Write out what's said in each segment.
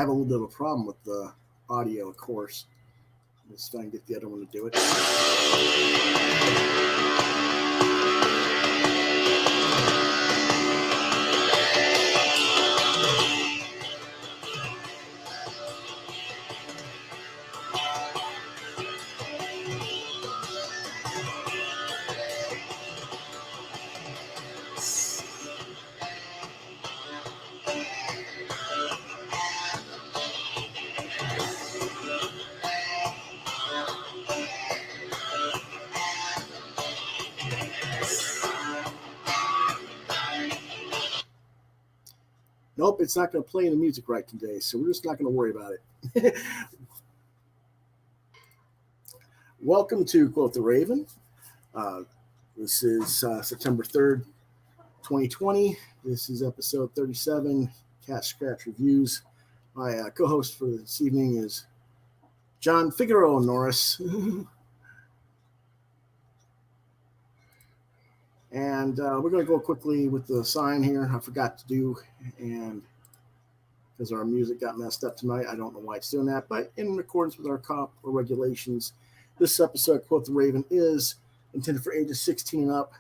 have a little bit of a problem with the audio, of course. Let's try and get the other one to do it. Nope, it's not going to play the music right today, so we're just not going to worry about it. Welcome to Quoth the Raven. This is September 3rd, 2020. This is episode 37, Cat Scratch Reviews. My co-host for this evening is John Figaro Norris. And we're going to go quickly with the sign here. I forgot to do, and because our music got messed up tonight, I don't know why it's doing that. But in accordance with our COP or regulations, this episode, Quoth the Raven, is intended for ages 16 and up.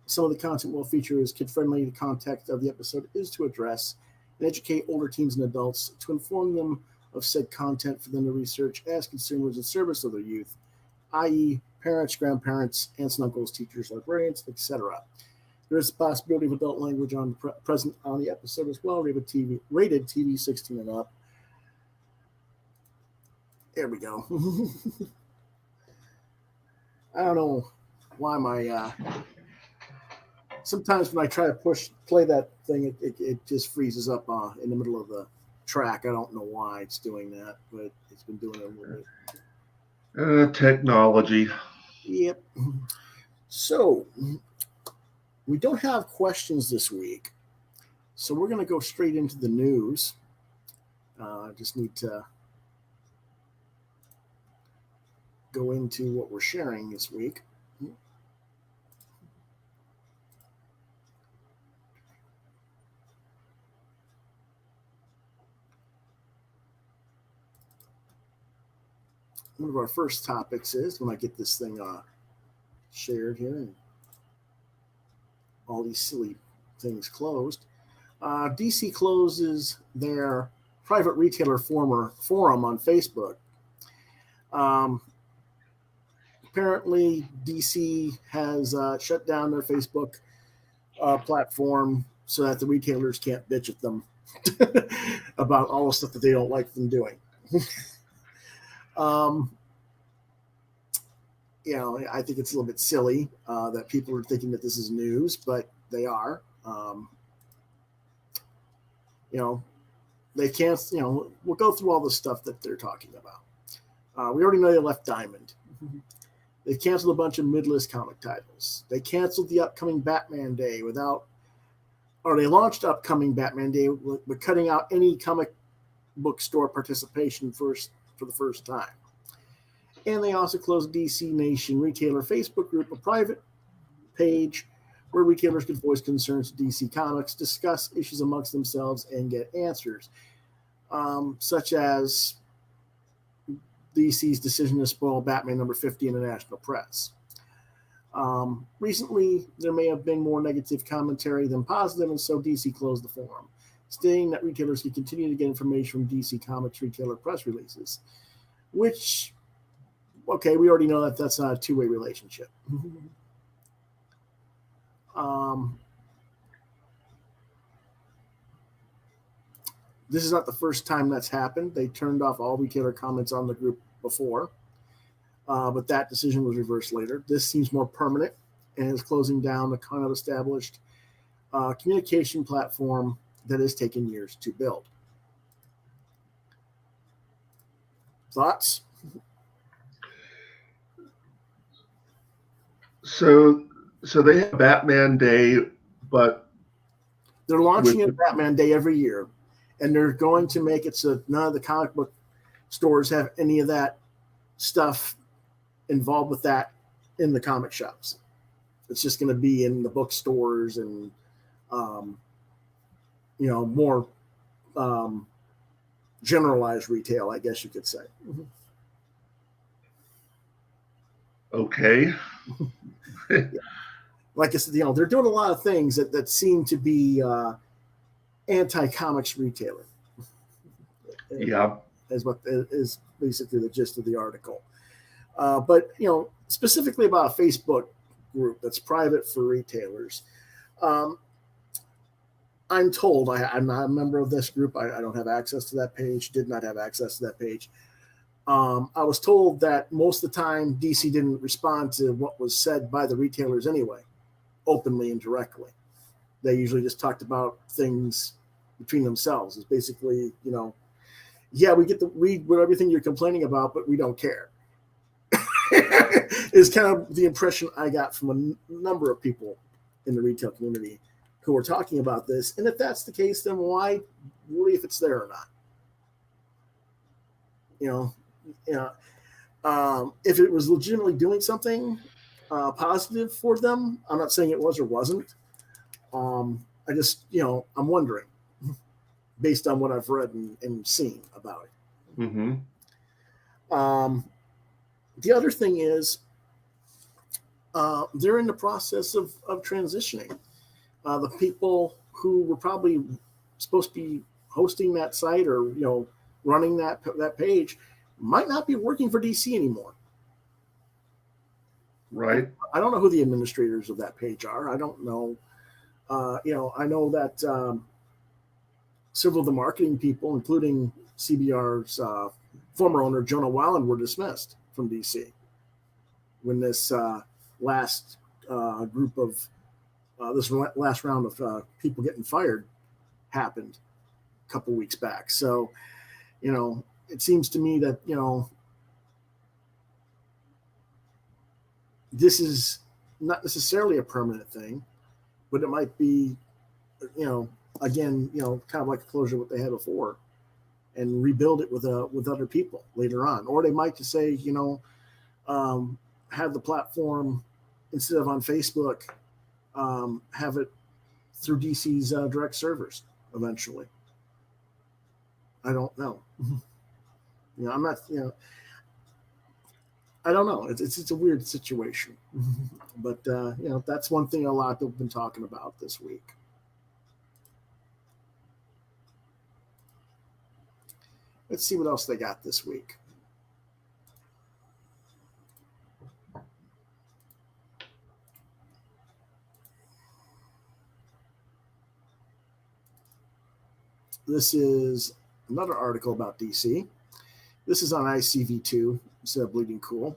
Some of the content we'll feature is kid-friendly. The context of the episode is to address and educate older teens and adults to inform them of said content for them to research as consumers in service of their youth, i.e., parents, grandparents, aunts and uncles, teachers, librarians, etc. There is a possibility of adult language present on the episode as well, rated TV 16 and up. There we go. I don't know why my... sometimes when I try to play that thing, it just freezes up in the middle of the track. I don't know why it's doing that, but it's been doing it a little bit. Technology. Yep. So we don't have questions this week, so we're going to go straight into the news. I just need to go into what we're sharing this week. One of our first topics is, when I get this thing shared here and all these silly things closed, DC closes their private retailer forum on Facebook. Apparently, DC has shut down their Facebook platform so that the retailers can't bitch at them about all the stuff that they don't like them doing. I think it's a little bit silly that people are thinking that this is news, but they are. They can't, we'll go through all the stuff that they're talking about. We already know they left Diamond. They canceled a bunch of mid-list comic titles. They canceled the upcoming Batman Day they launched upcoming Batman Day with cutting out any comic book store participation for the first time. And they also closed DC Nation Retailer Facebook group, a private page where retailers could voice concerns to DC Comics, discuss issues amongst themselves, and get answers, such as DC's decision to spoil Batman number 50 in the national press. Recently, there may have been more negative commentary than positive, and so DC closed the forum, stating that retailers can continue to get information from DC Comics retailer press releases, which, okay, we already know that that's not a two-way relationship. This is not the first time that's happened. They turned off all retailer comments on the group before, but that decision was reversed later. This seems more permanent and is closing down the kind of established communication platform that has taken years to build. Thoughts? So they have Batman Day, but they're launching a Batman Day every year, and they're going to make it so none of the comic book stores have any of that stuff involved with that in the comic shops. It's just going to be in the bookstores and, more, generalized retail, I guess you could say. Okay. Like I said, they're doing a lot of things that seem to be anti-comics retailer. Yeah. Is what is basically the gist of the article. But specifically about a Facebook group that's private for retailers. I'm told I'm not a member of this group. I don't have access to that page. Did not have access to that page. I was told that most of the time DC didn't respond to what was said by the retailers anyway, openly and directly. They usually just talked about things between themselves. It's basically, yeah, we get to read what everything you're complaining about, but we don't care. Is kind of the impression I got from a number of people in the retail community who were talking about this. And if that's the case, then why worry if it's there or not? If it was legitimately doing something positive for them, I'm not saying it was or wasn't. I just, I'm wondering based on what I've read and seen about it. Mm-hmm. The other thing is they're in the process of transitioning. The people who were probably supposed to be hosting that site or, running that page might not be working for DC anymore. Right. I don't know who the administrators of that page are. I don't know. I know that several of the marketing people, including CBR's former owner, Jonah Weiland, were dismissed from DC when this last group of this last round of people getting fired happened a couple weeks back. So, it seems to me that, this is not necessarily a permanent thing, but it might be, again, kind of like a closure what they had before and rebuild it with other people later on. Or they might just say, have the platform instead of on Facebook, have it through DC's direct servers eventually. I don't know. I'm not, I don't know. It's a weird situation, but that's one thing a lot of people have been talking about this week. Let's see what else they got this week. This is another article about DC. This is on ICV2 instead of Bleeding Cool.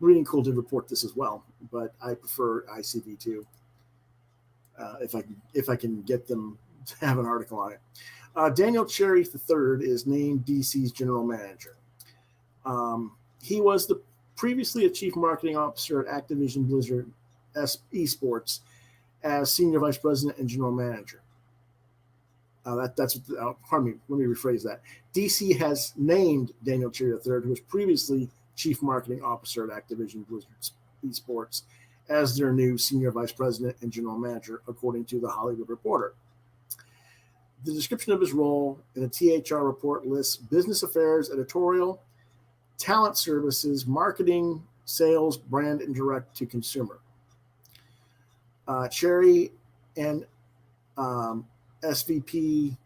Bleeding Cool did report this as well, but I prefer ICV2 if I can get them to have an article on it. Daniel Cherry III is named DC's general manager. He was previously a chief marketing officer at Activision Blizzard Esports as senior vice president and general manager. Pardon me, let me rephrase that. DC has named Daniel Cherry III, who was previously chief marketing officer at Activision Blizzard Esports, as their new senior vice president and general manager, according to The Hollywood Reporter. The description of his role in the THR report lists business affairs, editorial, talent services, marketing, sales, brand, and direct to consumer. Cherry and SVP,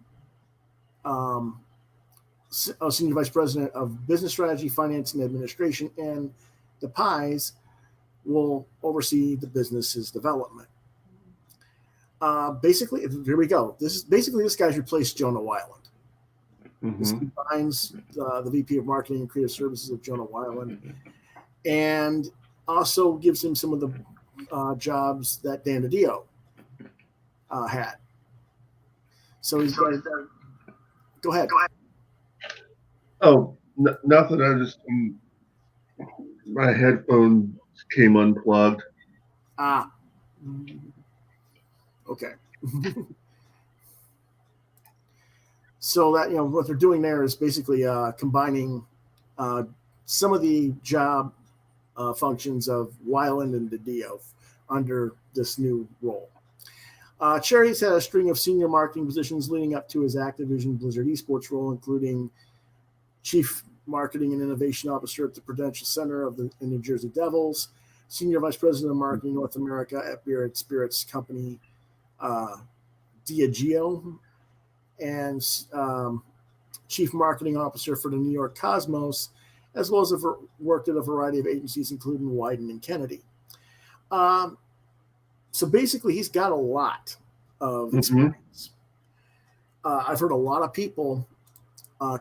Senior Vice President of Business Strategy, Finance, and Administration, and the Pies will oversee the business's development. Basically, here we go. This guy's replaced Jonah Weiland. Mm-hmm. This combines the VP of Marketing and Creative Services of Jonah Weiland, and also gives him some of the jobs that Dan DiDio had. So he's going to go ahead. Oh, nothing. I just my headphones came unplugged. Okay. So that what they're doing there is basically combining some of the job functions of Weiland and DiDio under this new role. Cherry's had a string of senior marketing positions leading up to his Activision Blizzard Esports role, including Chief Marketing and Innovation Officer at the Prudential Center of the New Jersey Devils, Senior Vice President of Marketing North America at Beer Spirits Company Diageo, and Chief Marketing Officer for the New York Cosmos, as well as worked at a variety of agencies, including Wyden and Kennedy. So basically, he's got a lot of experience. I've heard a lot of people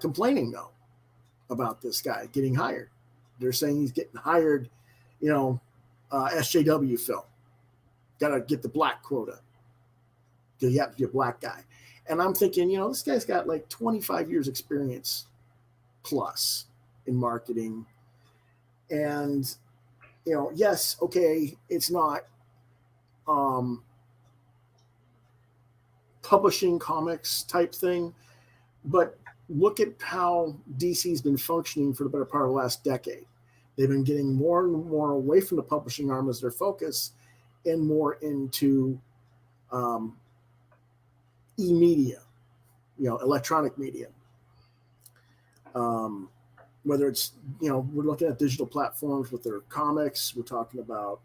complaining, though, about this guy getting hired. They're saying he's getting hired, SJW film. Got to get the black quota because you have to be a black guy. And I'm thinking, this guy's got like 25 years experience plus in marketing. And, yes, okay, it's not publishing comics type thing, but look at how DC's been functioning for the better part of the last decade. They've been getting more and more away from the publishing arm as their focus and more into e-media, electronic media. Whether it's, we're looking at digital platforms with their comics, we're talking about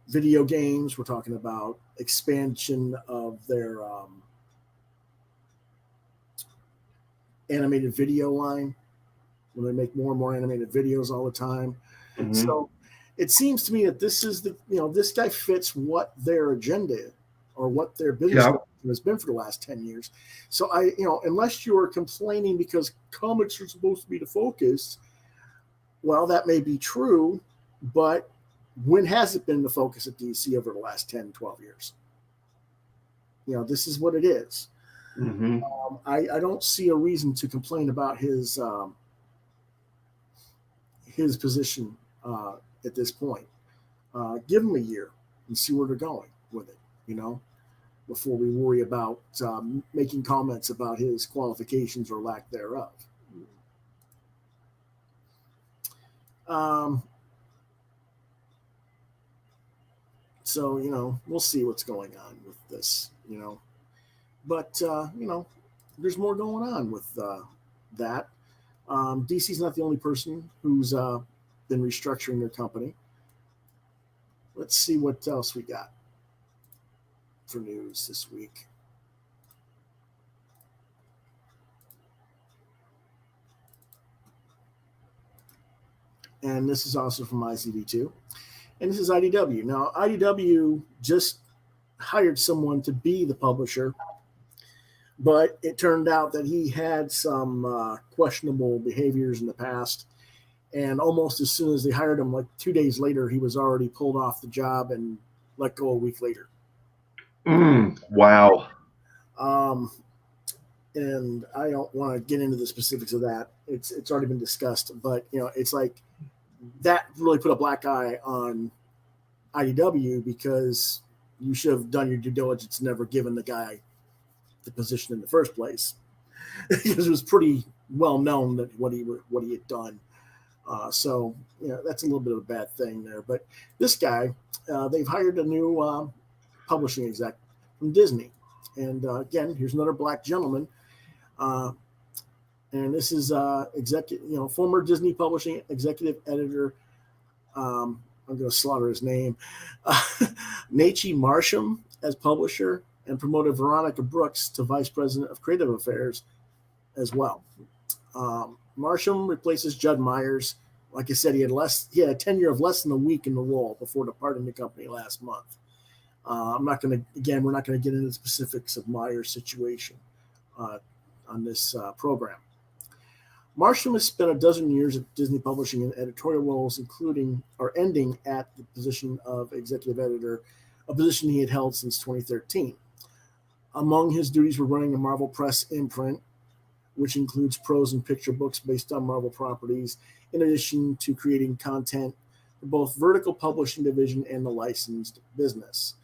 video games, we're talking about expansion of their animated video line, when they make more and more animated videos all the time. Mm-hmm. So it seems to me that this is this guy fits what their agenda is, or what their business has been for the last 10 years. So unless you're complaining because comics are supposed to be the focus, well, that may be true, but when has it been the focus of DC over the last 10, 12 years? This is what it is. Mm-hmm. I don't see a reason to complain about his position at this point. Give him a year and see where they're going with it, before we worry about making comments about his qualifications or lack thereof. So, we'll see what's going on with this, But, there's more going on with that. DC's not the only person who's been restructuring their company. Let's see what else we got for news this week. And this is also from ICD2. And this is IDW. Now, IDW just hired someone to be the publisher, but it turned out that he had some questionable behaviors in the past. And almost as soon as they hired him, like 2 days later, he was already pulled off the job and let go a week later. Wow. And I don't want to get into the specifics of that. It's already been discussed, but it's like that really put a black eye on IDW, because you should have done your due diligence and never given the guy the position in the first place, because it was pretty well known that what he had done. So that's a little bit of a bad thing there. But this guy, they've hired a new publishing exec from Disney, and again, here's another black gentleman. And this is former Disney publishing executive editor. I'm going to slaughter his name. Nachi Marsham as publisher, and promoted Veronica Brooks to vice president of creative affairs as well. Marsham replaces Judd Myers. Like I said, he had a tenure of less than a week in the role before departing the company last month. We're not going to get into the specifics of Myers' situation on this program. Marsham has spent a dozen years at Disney Publishing in editorial roles, ending at the position of executive editor, a position he had held since 2013. Among his duties were running a Marvel Press imprint, which includes prose and picture books based on Marvel properties, in addition to creating content for both vertical publishing division and the licensed business.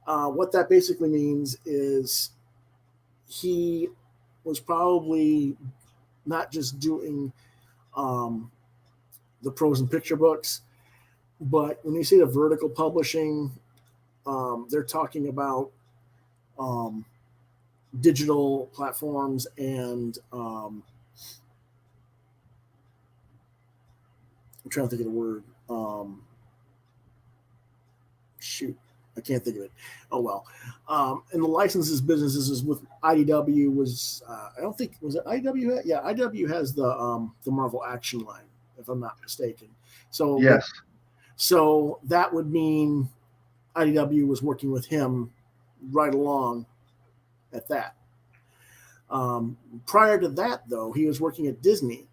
What that basically means is he was probably not just doing the prose and picture books, but when you say the vertical publishing, they're talking about digital platforms and I'm trying to think of the word. Shoot, I can't think of it. Oh well. And the licenses businesses is with IDW was I don't think was it IDW? Yeah, IDW has the Marvel Action line, if I'm not mistaken. So Yes. So that would mean IDW was working with him right along at that. Prior to that, though, he was working at Disney.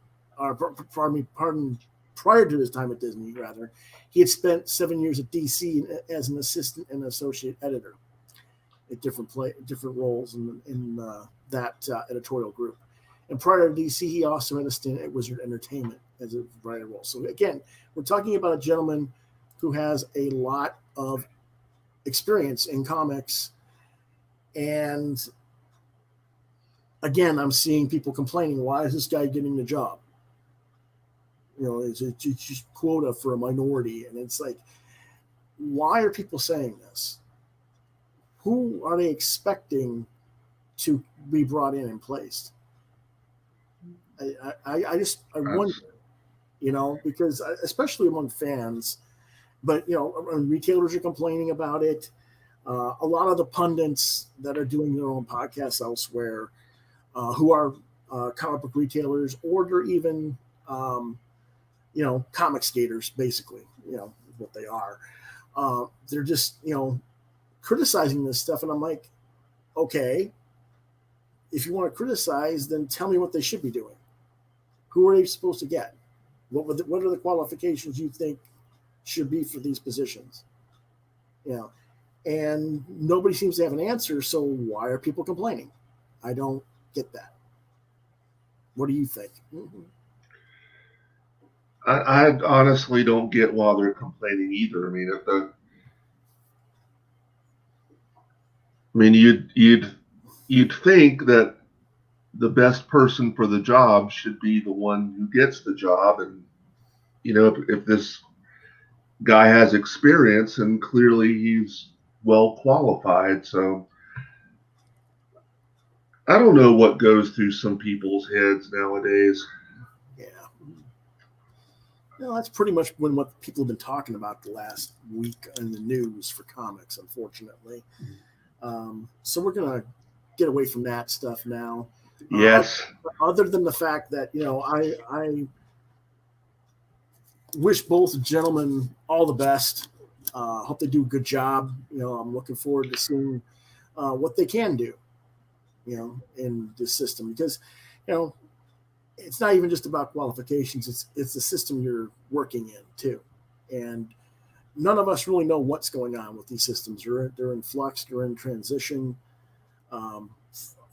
Prior to his time at Disney, rather, he had spent 7 years at DC as an assistant and associate editor at different roles in that editorial group. And prior to DC, he also had a stint at Wizard Entertainment as a writer role. So again, we're talking about a gentleman who has a lot of experience in comics. And again, I'm seeing people complaining, why is this guy getting the job? It's just quota for a minority. And it's like, why are people saying this? Who are they expecting to be brought in and placed? I wonder, because especially among fans, but retailers are complaining about it. A lot of the pundits that are doing their own podcasts elsewhere, who are comic book retailers, or they're even comic skaters, basically, what they are. They're just criticizing this stuff, and I'm like, okay, if you want to criticize, then tell me what they should be doing. Who are they supposed to get? What are the qualifications you think should be for these positions? And nobody seems to have an answer. So why are people complaining? I don't get that. What do you think? Mm-hmm. I honestly don't get why they're complaining either. I mean, you'd think that the best person for the job should be the one who gets the job, and if this guy has experience, and clearly he's well qualified. So I don't know what goes through some people's heads nowadays. Yeah. That's pretty much what people have been talking about the last week in the news for comics, unfortunately. So we're going to get away from that stuff now. Yes. Other than the fact that, I wish both gentlemen all the best. Hope they do a good job. I'm looking forward to seeing what they can do, in this system, because, it's not even just about qualifications. It's the system you're working in too. And none of us really know what's going on with these systems. They're in flux, they're in transition, from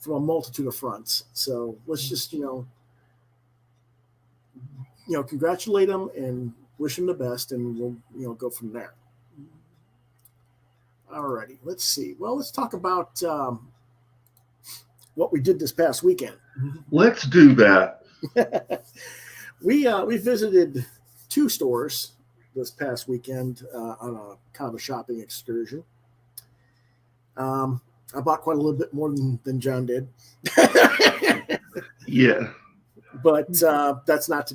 a multitude of fronts. So let's just, congratulate them and wish them the best, and we'll, go from there. Alrighty, let's see. Well, let's talk about what we did this past weekend. Let's do that. We visited 2 stores this past weekend on a kind of a shopping excursion. I bought quite a little bit more than John did. Yeah. But that's not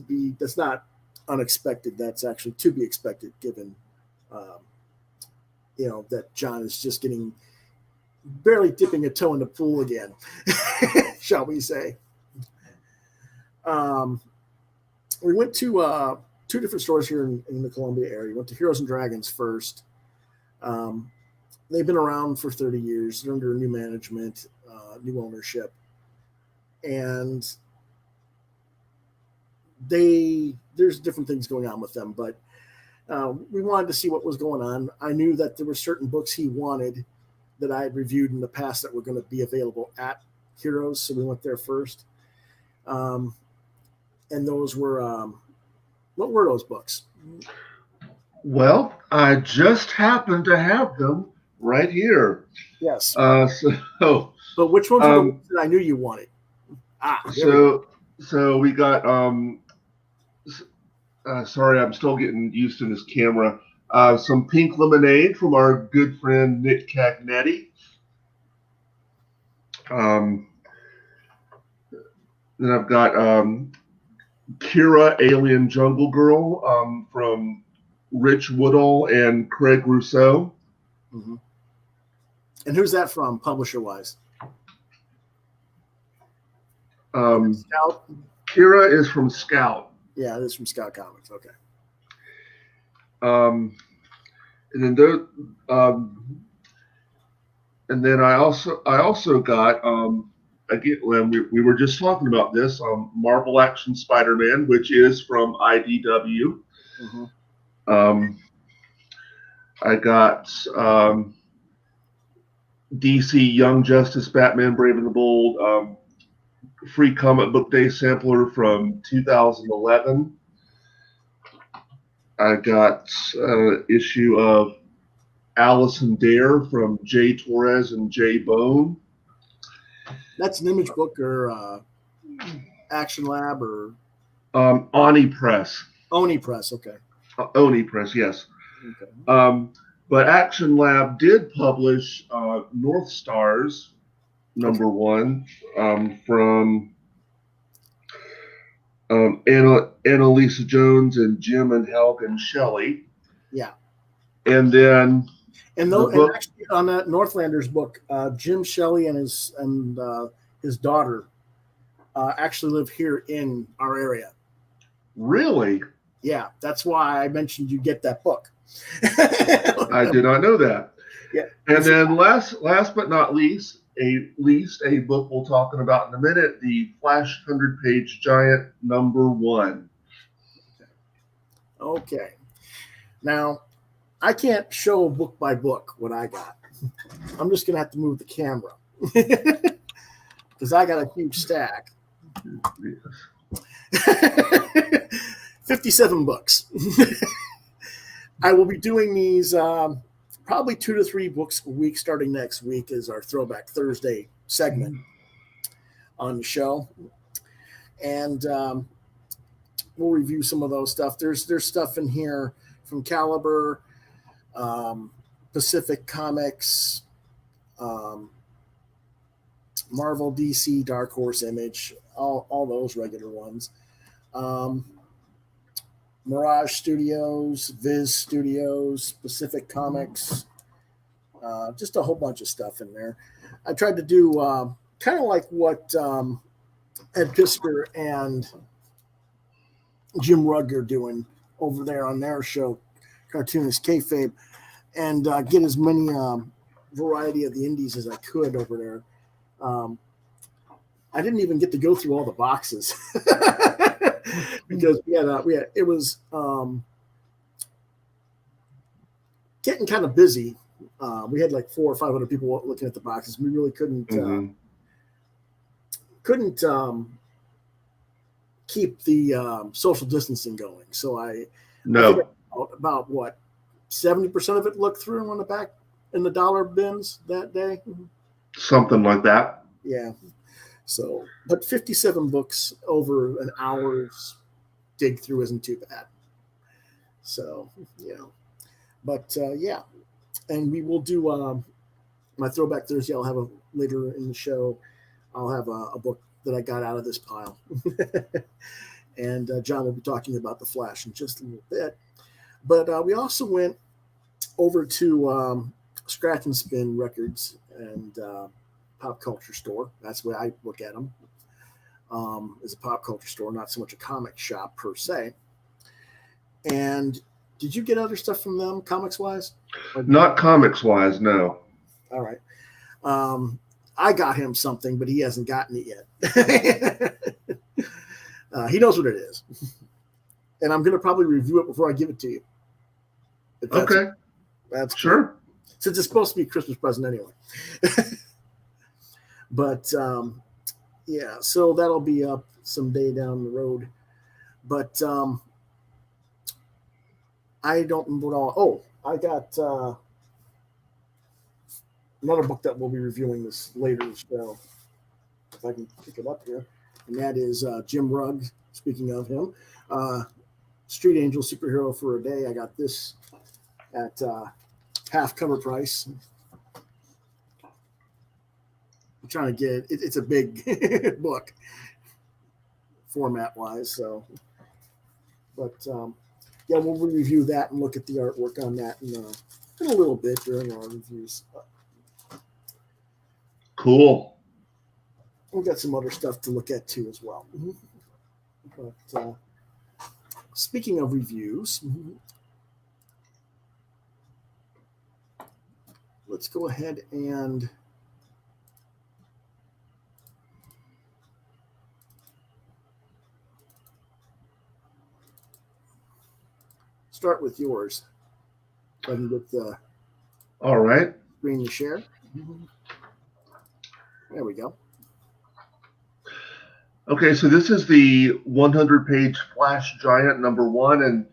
unexpected. That's actually to be expected, given that John is just barely dipping a toe in the pool again, shall we say. We went to 2 different stores here in the Columbia area. We went to Heroes and Dragons first. They've been around for 30 years. They're under new management, new ownership. And there's different things going on with them, but we wanted to see what was going on. I knew that there were certain books he wanted that I had reviewed in the past that were going to be available at Heroes, so we went there first. And those were, what were those books? Well, I just happen to have them right here. Yes. But which ones were the ones that I knew you wanted? So we got sorry, I'm still getting used to this camera. Some pink lemonade from our good friend Nick Cagnetti. Then I've got Kira, Alien Jungle Girl, from Rich Woodall and Craig Rousseau. Mm-hmm. And who's that from, publisher-wise? Scout? Kira is from Scout. Yeah, it is from Scout Comics. Okay. And then I also got again, when we were just talking about this, Marvel Action Spider-Man, which is from IDW. Mm-hmm. I got DC Young Justice, Batman Brave and the Bold, free comic book day sampler from 2011. I got issue of Allison Dare from Jay Torres and Jay Bone. That's an Image book or Action Lab or Oni Press. Oni Press, okay. Oni Press, yes. Okay. But Action Lab did publish North Stars #1 from Annalisa Jones and Jim and Helg and Shelley. Yeah. And then and actually on that Northlanders book, Jim Shelley and his daughter actually live here in our area. Really? Yeah, that's why I mentioned you get that book. I did not know that. Yeah. And then last but not least, a book we'll talking about in a minute, the Flash 100-page giant #1. Okay. Now, I can't show book by book what I got. I'm just gonna have to move the camera because I got a huge stack. 57 books. I will be doing these probably 2 to 3 books a week starting next week as our Throwback Thursday segment on the show. And we'll review some of those stuff. There's stuff in here from Caliber, Pacific Comics, Marvel, DC, Dark Horse, Image, all those regular ones. Mirage Studios, Viz Studios, Pacific Comics, just a whole bunch of stuff in there. I tried to do kind of like what Ed Pisker and Jim Rugg are doing over there on their show, Cartoonist Kayfabe, and get as many variety of the indies as I could over there. I didn't even get to go through all the boxes because it was getting kind of busy. We had like 400 or 500 people looking at the boxes. We really couldn't keep the social distancing going. So I think about what 70% of it looked through on the back in the dollar bins that day. Something like that. Yeah. So, but 57 books over an hour's dig through isn't too bad. So, but yeah, and we will do my Throwback Thursday. I'll have later in the show. I'll have a book that I got out of this pile, and John will be talking about the Flash in just a little bit. But we also went over to Scratch and Spin Records and Pop Culture Store. That's where I look at them. As a pop culture store, not so much a comic shop per se. And did you get other stuff from them, comics wise? Not comics wise, no. All right. I got him something, but he hasn't gotten it yet. He knows what it is, and I'm going to probably review it before I give it to you. Okay. That's sure. Cool. Since it's supposed to be a Christmas present anyway. But yeah, so that'll be up someday down the road. But I don't remember all. Oh, I got another book that we'll be reviewing this later in the show, if I can pick it up here, and that is Jim Rugg. Speaking of him, Street Angel Superhero for a Day. I got this at half cover price. I'm trying to get it. It's a big book, format wise. So, but yeah, we'll review that and look at the artwork on that in a little bit during our reviews. Cool. We've got some other stuff to look at too as well. But speaking of reviews, let's go ahead and start with yours. So I can get the All right. screen to share. There we go. Okay, so this is the 100-page Flash Giant #1, and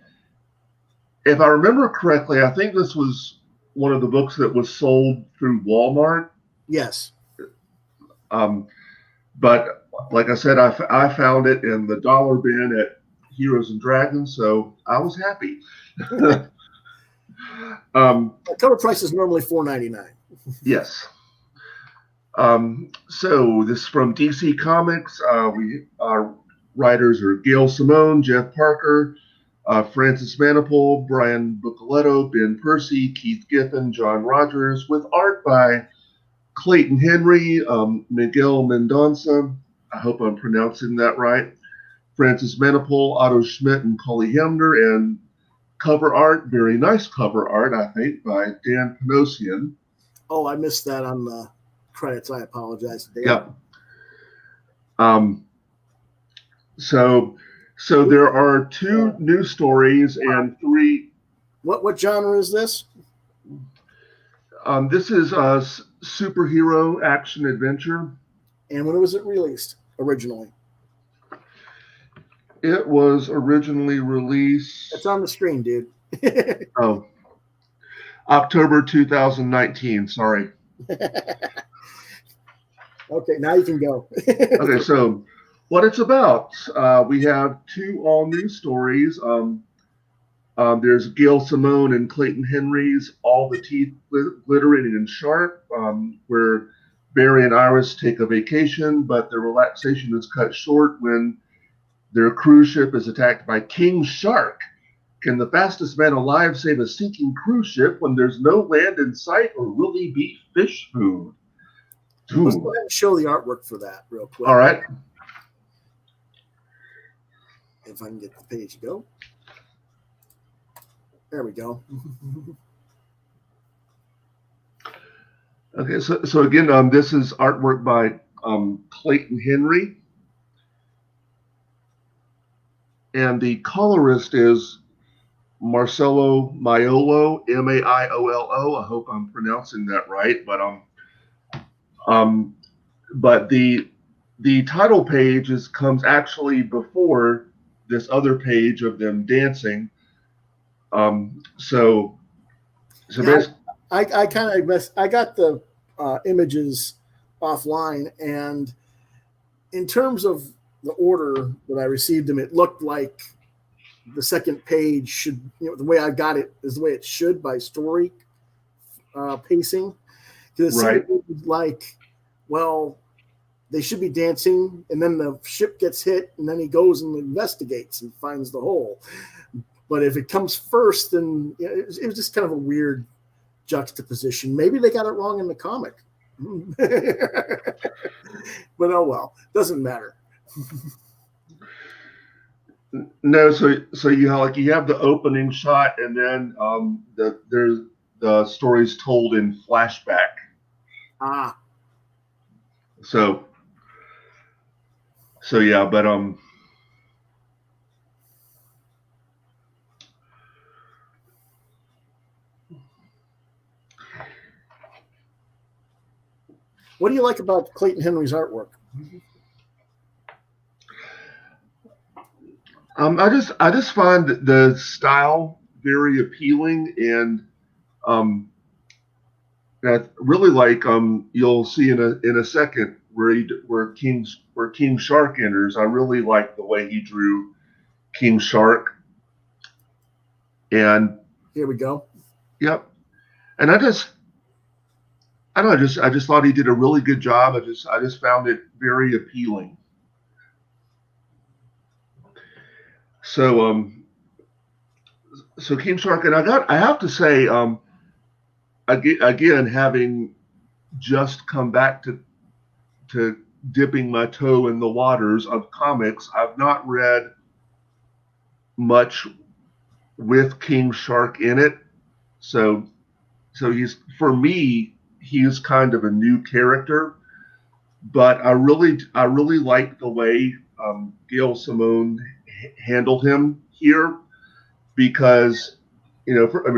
if I remember correctly, I think this was one of the books that was sold through Walmart. Yes. But like I said, I found it in the dollar bin at Heroes and Dragons, so I was happy. The cover price is normally $4.99. Yes. So this is from DC Comics. Our writers are Gail Simone, Jeff Parker, Francis Manapul, Brian Bucoletto, Ben Percy, Keith Giffen, John Rogers, with art by Clayton Henry, Miguel Mendonça. I hope I'm pronouncing that right. Francis Manapul, Otto Schmidt, and Cully Hemner, and cover art, very nice cover art, I think, by Dan Panosian. Oh, I missed that on the credits. I apologize. Yeah. So there are 2 new stories and 3. What genre is this? This is a superhero action adventure. And when was it released originally? It was originally released. It's on the screen, dude. October 2019. Sorry. Okay, now you can go. Okay, so what it's about, we have 2 all-new stories. There's Gail Simone and Clayton Henry's All the Teeth Glittering and Sharp, where Barry and Iris take a vacation, but their relaxation is cut short when their cruise ship is attacked by King Shark. Can the fastest man alive save a sinking cruise ship when there's no land in sight or really be fish food? Let's go ahead and show the artwork for that real quick. All right. If I can get the page to go. There we go. Okay, so again, this is artwork by Clayton Henry. And the colorist is Marcelo Maiolo, Maiolo. I hope I'm pronouncing that right. But the title page comes actually before this other page of them dancing. So I kind of messed. I got the images offline, and in terms of the order that I received them, it looked like the second page should, the way I got it is the way it should by story pacing. Because it seemed like, well, they should be dancing, and then the ship gets hit, and then he goes and investigates and finds the hole. But if it comes first, then it was just kind of a weird juxtaposition. Maybe they got it wrong in the comic. But oh well, doesn't matter. No, so you have the opening shot, and then there's the story's told in flashback. So yeah, but what do you like about Clayton Henry's artwork? I just find the style very appealing, and I really like you'll see in a second where King Shark enters. I really like the way he drew King Shark, and here we go. Yep, and I just thought he did a really good job. I just found it very appealing. so so King Shark, and I have to say, again, having just come back to dipping my toe in the waters of comics, I've not read much with King Shark in it. So he's, for me, he's kind of a new character, but I really like the way Gail Simone handled him here, because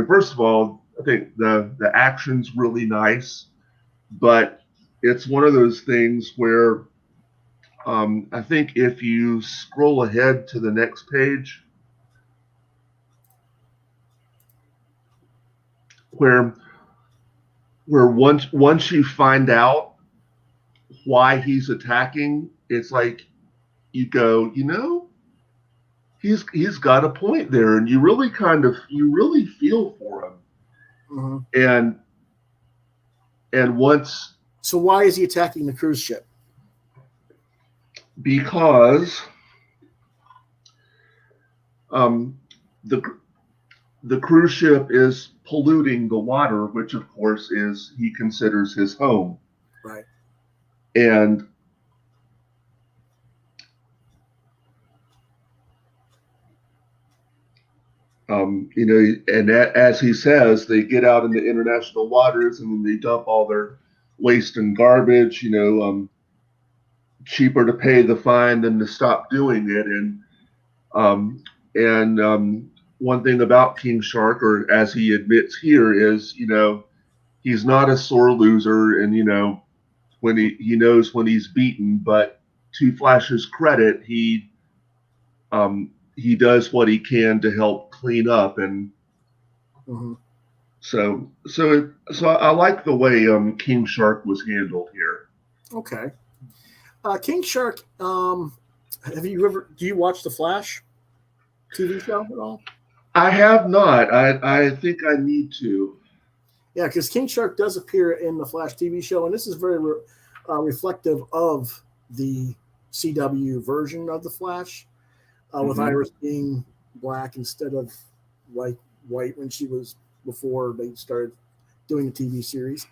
first of all, I think the action's really nice, but it's one of those things where I think if you scroll ahead to the next page, where once you find out why he's attacking, it's like you go, he's got a point there, and you really feel for him. Mm-hmm. And once. So why is he attacking the cruise ship? Because the cruise ship is polluting the water, which of course he considers his home. Right. And and as he says, they get out in the international waters and then they dump all their waste and garbage, cheaper to pay the fine than to stop doing it. And one thing about King Shark, or as he admits here, is, he's not a sore loser, and, when he knows when he's beaten, but to Flash's credit, he does what he can to help clean up. And mm-hmm. so I like the way King Shark was handled here. Okay. King Shark, do you watch the Flash TV show at all? I have not. I think I need to. Yeah, because King Shark does appear in the Flash TV show, and this is very reflective of the CW version of the Flash, with Iris being black instead of white when she was, before they started doing the TV series.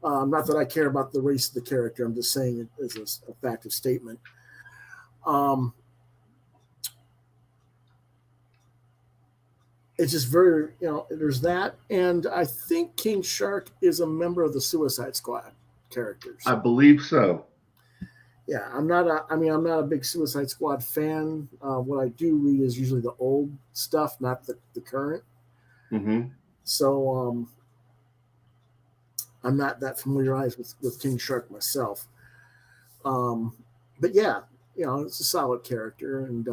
Not that I care about the race of the character. I'm just saying it as a fact of statement. It's just very, there's that. And I think King Shark is a member of the Suicide Squad characters. I believe so. Yeah, I'm not a big Suicide Squad fan. What I do read is usually the old stuff, not the current. Mm-hmm. So I'm not that familiarized with King Shark myself. But yeah, it's a solid character and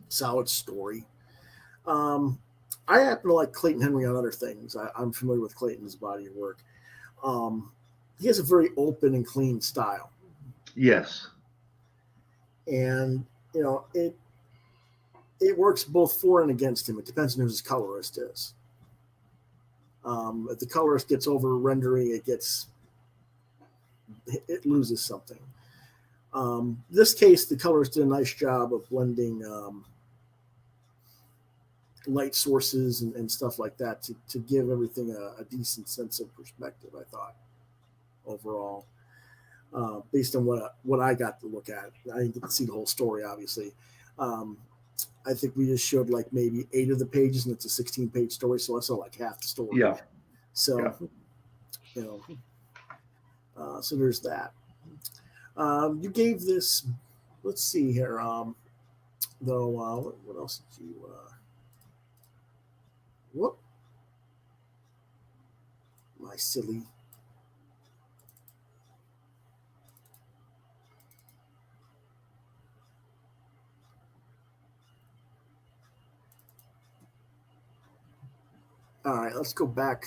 solid story. I happen to like Clayton Henry on other things. I'm familiar with Clayton's body of work. He has a very open and clean style. Yes. And, it works both for and against him. It depends on who his colorist is. If the colorist gets over rendering, it loses something. This case, the colorist did a nice job of blending light sources and stuff like that to give everything a decent sense of perspective, I thought, overall. Based on what I got to look at. I didn't get to see the whole story, obviously. I think we just showed like maybe 8 of the pages, and it's a 16-page story, so I saw like half the story. Yeah. So, so there's that. You gave this, let's see here, though, what else did you, whoop, my silly. All right, let's go back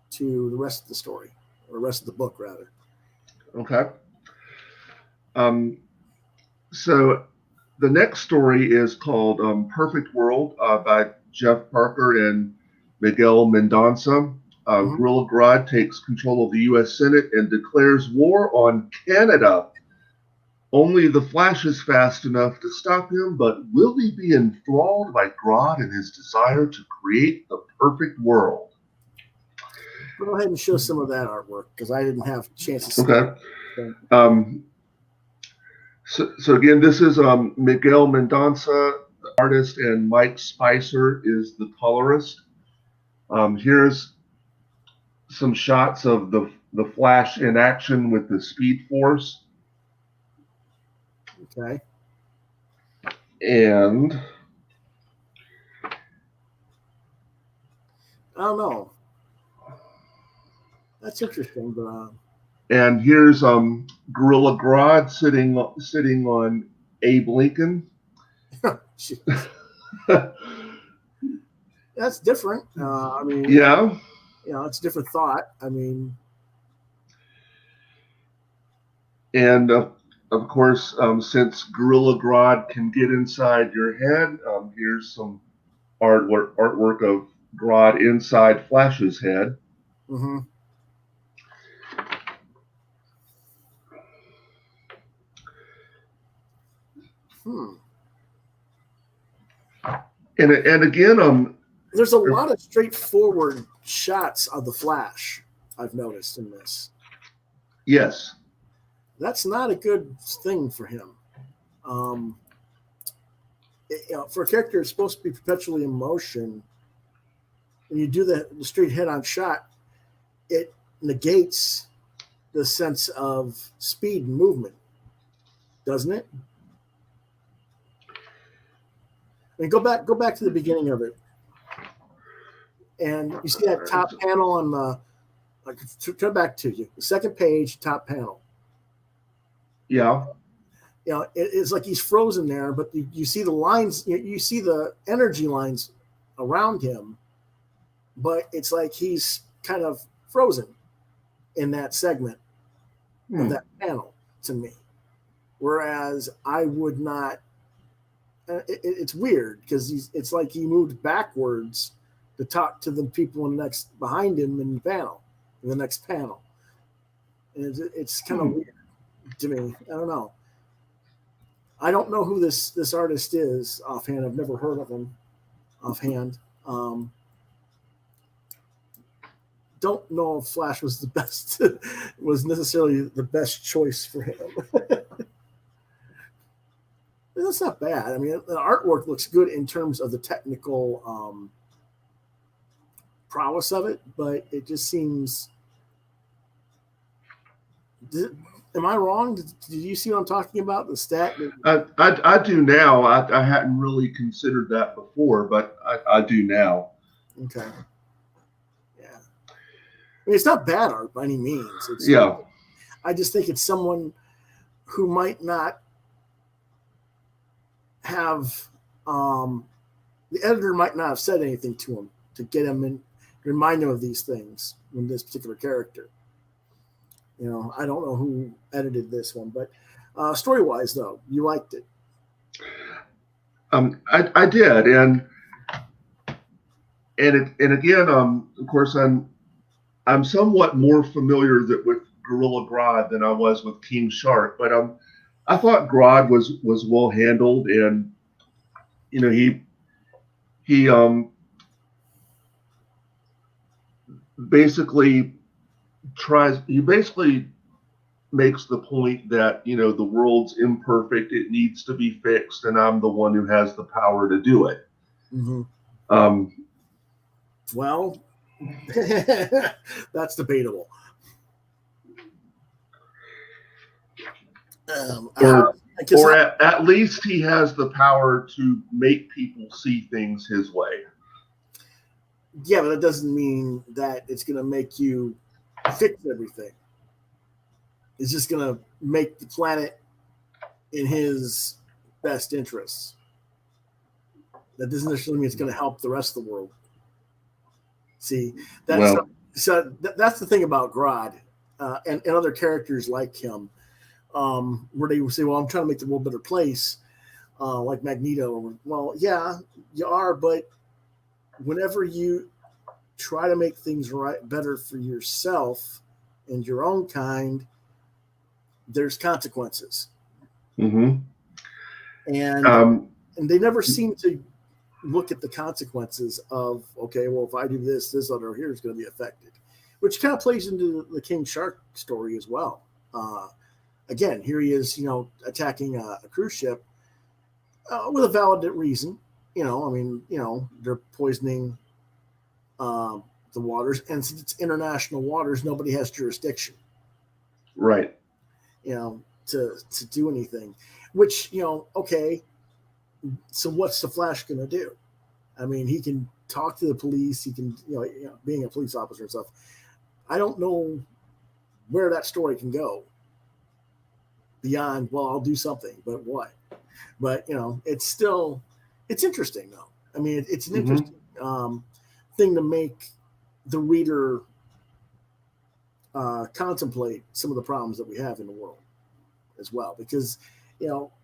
to the rest of the story, or the rest of the book, rather. Okay. So the next story is called Perfect World by Jeff Parker and Miguel Mendonça. Gorilla Grodd takes control of the U.S. Senate and declares war on Canada. Only the Flash is fast enough to stop him, but will he be enthralled by Grodd and his desire to create the perfect world? Go ahead and show some of that artwork because I didn't have a chance to see Okay. it. So again, this is Miguel Mendonça, the artist, and Mike Spicer is the colorist. Here's some shots of the Flash in action with the Speed Force. Okay. And I don't know. That's interesting, but and here's Gorilla Grodd sitting on Abe Lincoln. That's different. I mean, Yeah. It's a different thought. I mean, and of course, since Gorilla Grodd can get inside your head, here's some artwork of Grodd inside Flash's head. mm-hmm. And again, there's a lot of straightforward shots of the Flash I've noticed in this. Yes. That's not a good thing for him. For a character that's supposed to be perpetually in motion, when you do the straight head-on shot, it negates the sense of speed and movement, doesn't it? I mean, go back to the beginning of it, and you see that top panel on the. I can turn back to you. The second page, top panel. Yeah. It's like he's frozen there, but you see the lines. You see the energy lines around him, but it's like he's kind of frozen in that segment of that panel to me. Whereas I would not. It's weird because it's like he moved backwards to talk to the people behind him in the next panel, and it's kind of weird to me. I don't know. I don't know who this artist is offhand. I've never heard of him offhand. Don't know if Flash was was necessarily the best choice for him. That's not bad. I mean, the artwork looks good in terms of the technical prowess of it, but it just seems. Am I wrong? Did you see what I'm talking about? The stat? I do now. I hadn't really considered that before, but I do now. Okay. Yeah. I mean, it's not bad art by any means. I just think it's someone who might not have the editor might not have said anything to him to get him in, remind him of these things in this particular character. I don't know who edited this one, but story-wise, though, you liked it. I did, and again, of course, I'm somewhat more familiar with Gorilla Grodd than I was with King Shark, but I thought Grodd was well handled, and he basically makes the point that the world's imperfect, it needs to be fixed, and I'm the one who has the power to do it. Mm-hmm. Well, that's debatable. Or at least he has the power to make people see things his way. Yeah, but that doesn't mean that it's going to make you fix everything. It's just going to make the planet in his best interests. That doesn't necessarily mean it's going to help the rest of the world. See, that's the thing about Grodd and other characters like him, where they say, "Well, I'm trying to make the world a better place," like Magneto. Well, yeah, you are, but whenever you try to make things better for yourself and your own kind, there's consequences. Mm-hmm. And they never seem to look at the consequences of, okay, well, if I do this, this other here is going to be affected, which kind of plays into the King Shark story as well. Again, here he is, attacking a cruise ship with a valid reason. They're poisoning the waters, and since it's international waters, nobody has jurisdiction, right? To do anything. Which, okay. So what's the Flash going to do? I mean, he can talk to the police. He can, being a police officer and stuff. I don't know where that story can go beyond, well, I'll do something, but what? But, it's interesting, though. I mean, it's an interesting thing to make the reader contemplate some of the problems that we have in the world as well. Because,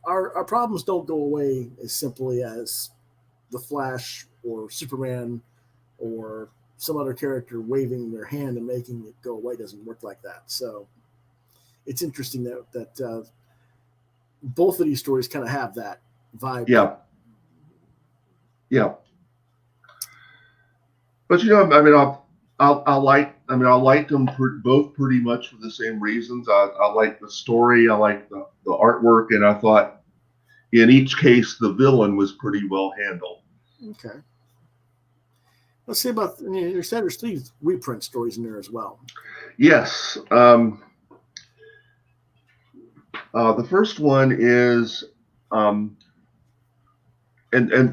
our problems don't go away as simply as the Flash or Superman or some other character waving their hand and making it go away. It doesn't work like that. So it's interesting that both of these stories kind of have that vibe. Yeah. But I like them both pretty much for the same reasons. I like the story. I like the artwork, and I thought in each case the villain was pretty well handled. Okay. Let's see about you said there's 3 reprint stories in there as well. Yes. The first one is, and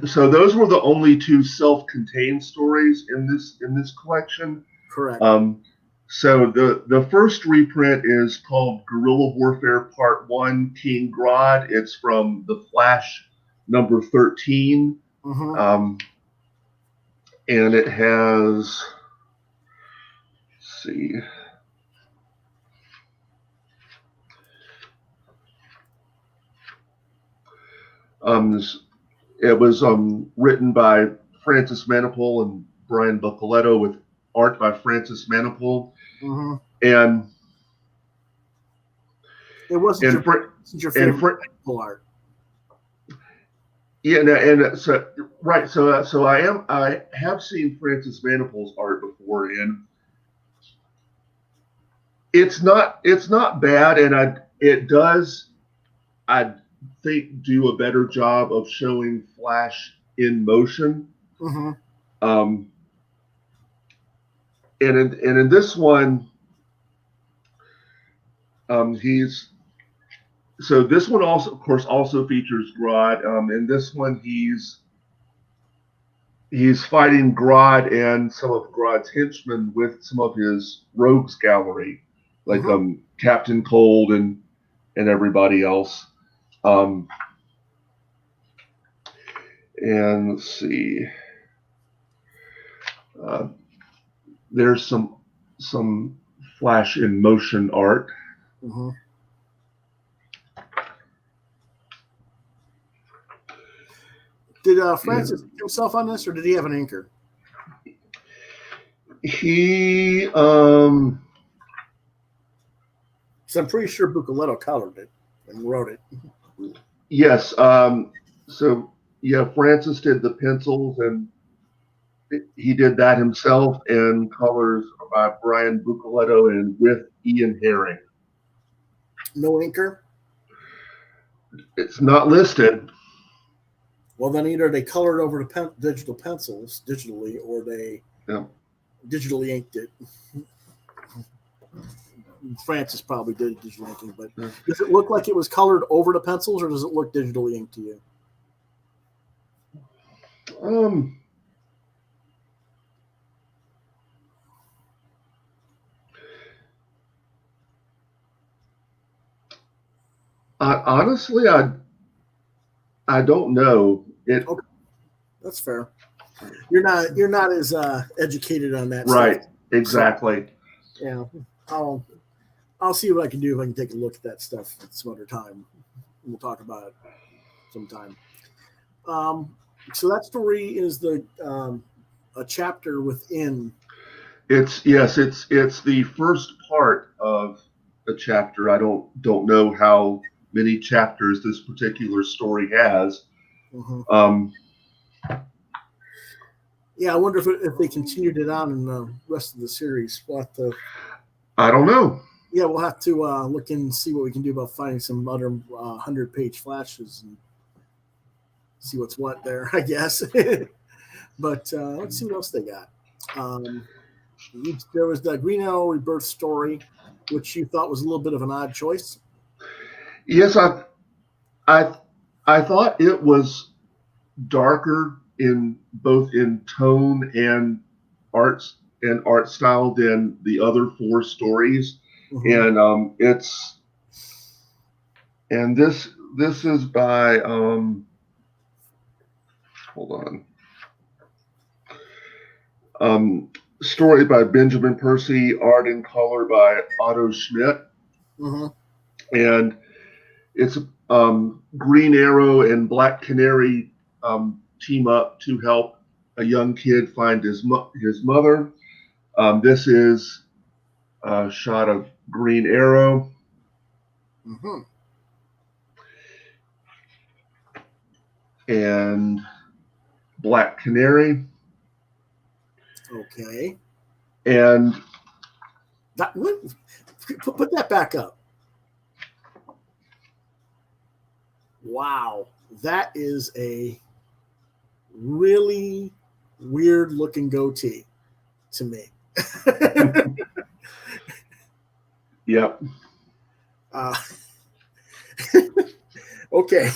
so those were the only 2 self-contained stories in this collection. Correct. So the first reprint is called Guerrilla Warfare Part 1, King Grodd. It's from the Flash number 13. Mm-hmm. And it has, let's see. It was written by Francis Manapul and Brian Buccoletto with art by Francis Manapul. Mm-hmm. And it wasn't your favorite art. Yeah, and so right, so I have seen Francis Manapul's art before, and it's not bad, and it does, I think, do a better job of showing Flash in motion. Mm-hmm. And in this one, so this one also, of course, also features Grodd. In this one, he's fighting Grodd and some of Grodd's henchmen with some of his rogues gallery, like Captain Cold and everybody else. And let's see, there's some Flash in motion art. Mm-hmm. Did Francis himself on this, or did he have an inker? He, so I'm pretty sure Buccoletto colored it and wrote it. Yes. So yeah, Francis did the pencils, and he did that himself, and colors by Brian Buccoletto and with Ian Herring. No inker? It's not listed. Well, then either they colored over the digital pencils digitally, or they digitally inked it. Francis probably did digital inking, but does it look like it was colored over the pencils, or does it look digitally inked to you? Honestly, I don't know. Okay. That's fair. You're not as educated on that. Right. Stuff. Exactly. So, yeah. I'll see what I can do if I can take a look at that stuff at some other time. We'll talk about it sometime. So that story is a chapter within. It's the first part of a chapter. I don't know how many chapters this particular story has. Mm-hmm. Yeah, I wonder if they continued it on in the rest of the series. We'll have to. I don't know. Yeah, we'll have to look and see what we can do about finding some other 100-page flashes and see what's what there, I guess. But let's see what else they got. There was the Green Arrow Rebirth story, which you thought was a little bit of an odd choice. Yes, I thought it was darker in both in tone and art style than the other 4 stories. Mm-hmm. And this is by hold on. Story by Benjamin Percy, art and color by Otto Schmidt. Mm-hmm. And it's Green Arrow and Black Canary team up to help a young kid find his mother. This is a shot of Green Arrow. Mm-hmm. And Black Canary. Okay. And put that back up. Wow, that is a really weird looking goatee to me. Yep. Okay.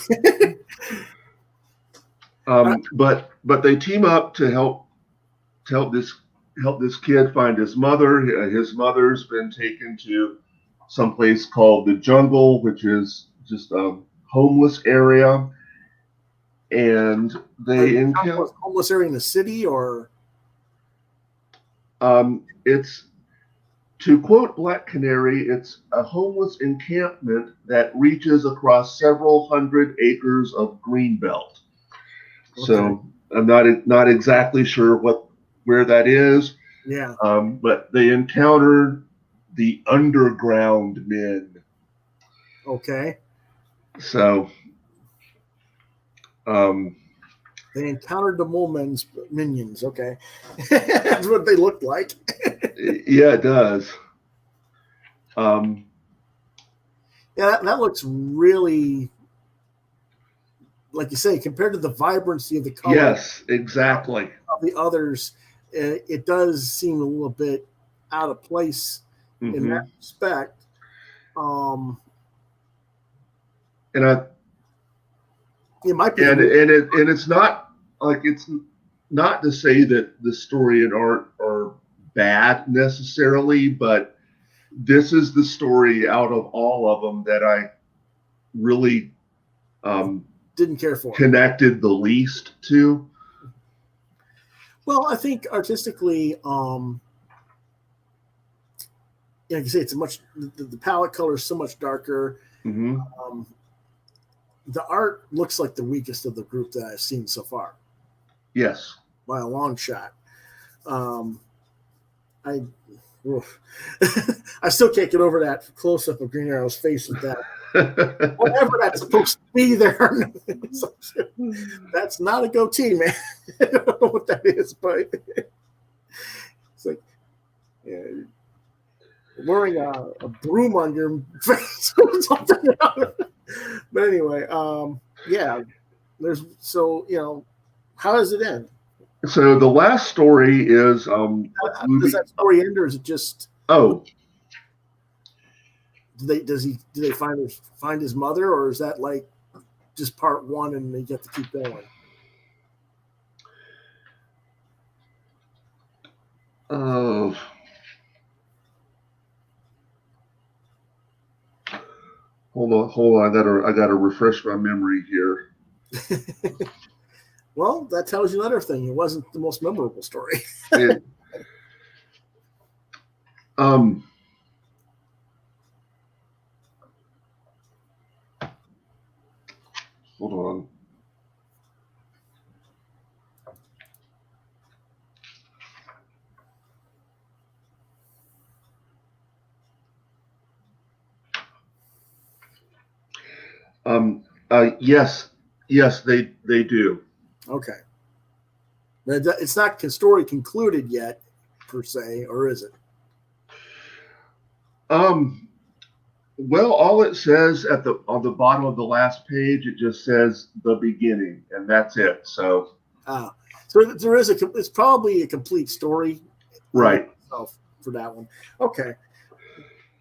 But they team up to help this kid find his mother. His mother's been taken to someplace called the Jungle, which is just a homeless area. And they encounter homeless area in the city, or it's, to quote Black Canary, it's a homeless encampment that reaches across several hundred acres of greenbelt. Okay. So I'm not exactly sure where that is. Yeah. But they encountered the underground men. Okay. So they encountered the mole minions. Okay. That's what they looked like. Yeah, it does. Yeah, that looks really, like you say, compared to the vibrancy of the color. Yes, exactly. Of the others, it does seem a little bit out of place in that respect. It might be, and it's not like, it's not to say that the story and art are bad necessarily, but this is the story out of all of them that I really didn't care for, connected the least to. Well, I think artistically, like you say, it's the palette color is so much darker. Mm-hmm. The art looks like the weakest of the group that I've seen so far. Yes, by a long shot. I still can't get over that close up of Green Arrow's face with that. Whatever that's supposed to be there. That's not a goatee, man. I don't know what that is, but it's like wearing a broom on your face or something. But anyway, yeah. How does it end? So the last story is does that story end, or is it just do they find his mother, or is that like just part 1 and they get to keep going? Hold on. I gotta refresh my memory here. Well, that tells you another thing. It wasn't the most memorable story. Hold on. Yes, they do. Okay. But it's not story concluded yet, per se, or is it? Well, all it says on the bottom of the last page, it just says the beginning, and that's it. So, so there is it's probably a complete story, right? For that one, okay.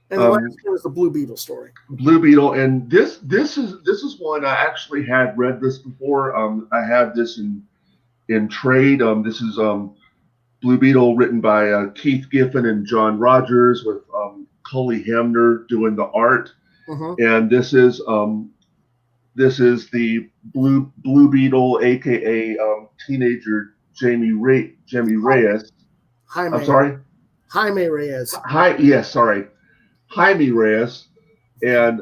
And the last one is the Blue Beetle story. Blue Beetle, and this is one I actually had read this before. I have this in trade. This is Blue Beetle, written by Keith Giffen and John Rogers, with Cully Hamner doing the art. Mm-hmm. And this is the Blue Beetle, aka teenager Jamie Reyes. Jaime. I'm sorry, Jaime Reyes. Jaime Reyes. And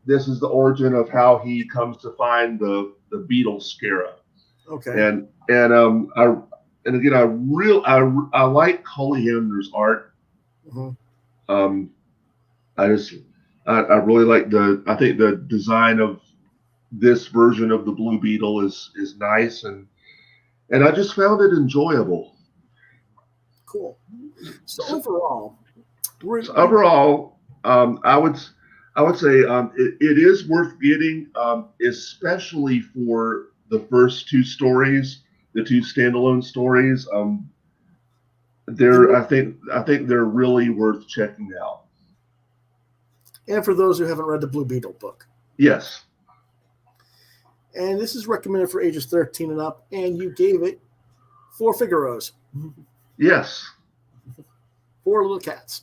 this is the origin of how he comes to find the beetle scarab. Okay. And again, I like Cully Hamner's art. Mm-hmm. I really like I think the design of this version of the Blue Beetle is nice, and I just found it enjoyable. Cool. So overall, I would say it is worth getting, especially for the first two stories, the two standalone stories. I think they're really worth checking out. And for those who haven't read the Blue Beetle book. Yes. And this is recommended for ages 13 and up, and you gave it 4 Figaros. Yes. 4 little cats.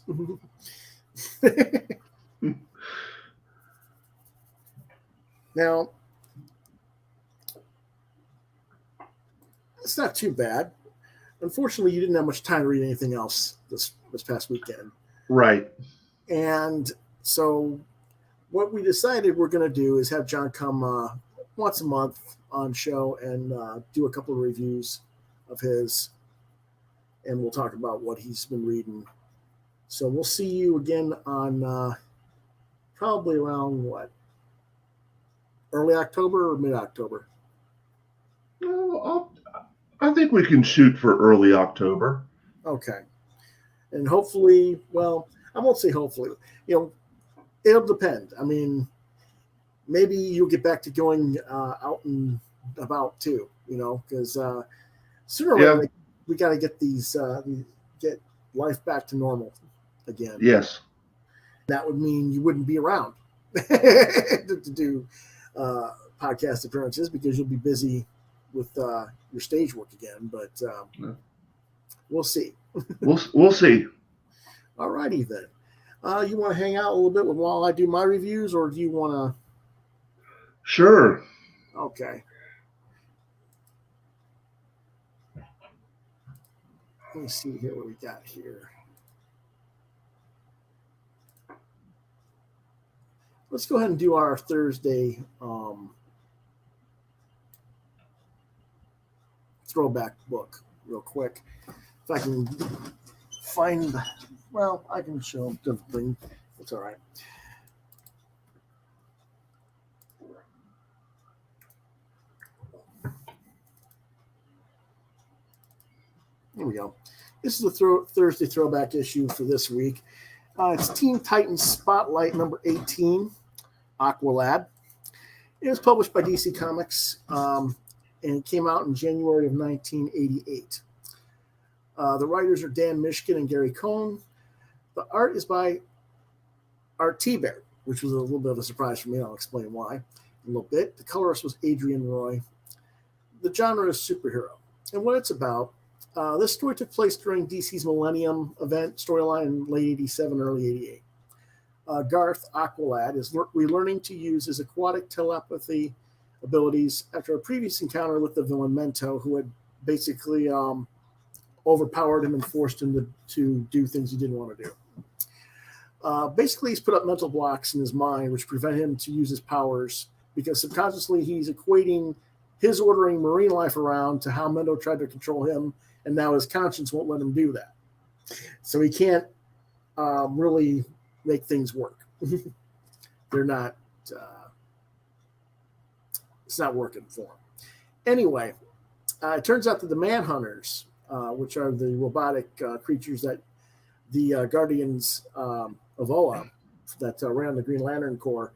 Now, it's not too bad. Unfortunately, you didn't have much time to read anything else this past weekend. Right. And so what we decided we're going to do is have John come once a month on show and do a couple of reviews of his, and we'll talk about what he's been reading. So we'll see you again on probably around what? Early October or mid-October? I think we can shoot for early October. Okay. And hopefully, well, I won't say hopefully, it'll depend. I mean, maybe you'll get back to going out and about too, because sooner or later we got to get get life back to normal again. Yes. That would mean you wouldn't be around to do podcast appearances because you'll be busy with your stage work again. But we'll see. We'll see. All righty then. You want to hang out a little bit while I do my reviews, or do you want to? Sure. Okay. Let me see here what we got here. Let's go ahead and do our Thursday throwback book real quick. If I can find, I can show the thing. It's all right. Here we go. This is the Thursday throwback issue for this week. It's Teen Titans Spotlight number 18, Aqualad. It was published by DC Comics, and it came out in January of 1988. The writers are Dan Mishkin and Gary Cohn. The art is by Art T-Bear, which was a little bit of a surprise for me. I'll explain why in a little bit. The colorist was Adrian Roy. The genre is superhero. And what it's about, this story took place during DC's Millennium event storyline in late 87, early 88. Garth Aqualad is relearning to use his aquatic telepathy abilities after a previous encounter with the villain Mento, who had basically overpowered him and forced him to do things he didn't want to do. Basically, he's put up mental blocks in his mind which prevent him to use his powers because subconsciously he's equating his ordering marine life around to how Mento tried to control him, and now his conscience won't let him do that. So he can't really make things work. They're not it's not working for him. Anyway, it turns out that the Manhunters, which are the robotic creatures that the Guardians of Oa that ran the Green Lantern Corps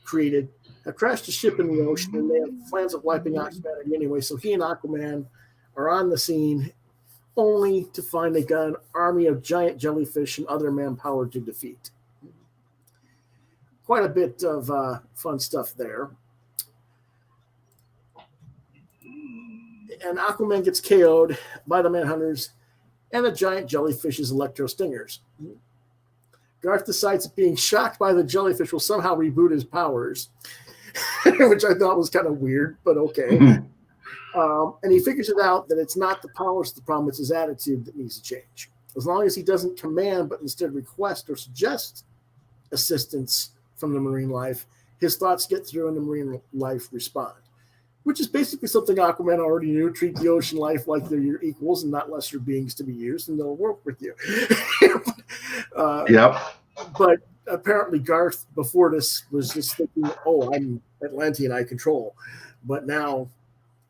created, have crashed a ship in the ocean, and they have plans of wiping out humanity anyway. So he and Aquaman are on the scene, only to find they got an army of giant jellyfish and other manpower to defeat. Quite a bit of fun stuff there. And Aquaman gets KO'd by the Manhunters and the giant jellyfish's electro stingers. Garth decides that being shocked by the jellyfish will somehow reboot his powers, which I thought was kind of weird, but okay. And he figures it out that it's not the powers the problem, it's his attitude that needs to change. As long as he doesn't command, but instead request or suggest assistance from the marine life, his thoughts get through and the marine life respond. Which is basically something Aquaman already knew. Treat the ocean life like they're your equals and not lesser beings to be used, and they'll work with you. Yep. But apparently Garth, before this, was just thinking, oh, I'm Atlantean, I control. But now,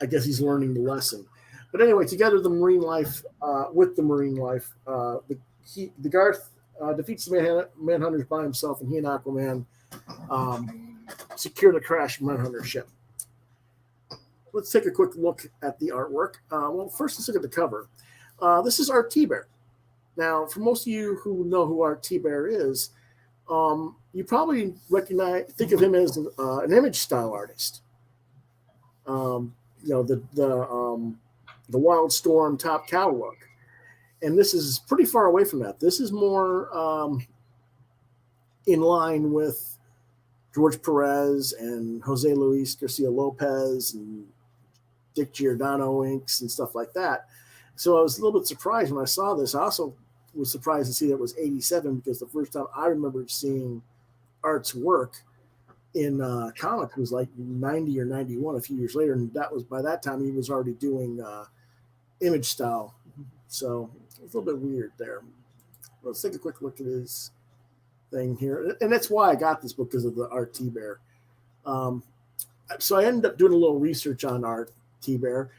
I guess he's learning the lesson. But anyway, together the marine life, with the marine life, the Garth defeats the Manhunters by himself, and he and Aquaman secure the crashed Manhunter ship. Let's take a quick look at the artwork. Well, first let's look at the cover. This is Art T-Bear. Now, for most of you who know who Art T-Bear is, you probably think of him as an image style artist. You know, the Wild Storm Top Cow look. And this is pretty far away from that. This is more in line with George Perez and Jose Luis Garcia Lopez and Dick Giordano inks and stuff like that. So I was a little bit surprised when I saw this. I also was surprised to see that it was 87 because the first time I remembered seeing Art's work in comics was like 90 or 91 a few years later. And that was, by that time, he was already doing image style. So it's a little bit weird there. Let's take a quick look at his thing here. And that's why I got this book, because of the Art T-Bear. So I ended up doing a little research on Art T-Bear.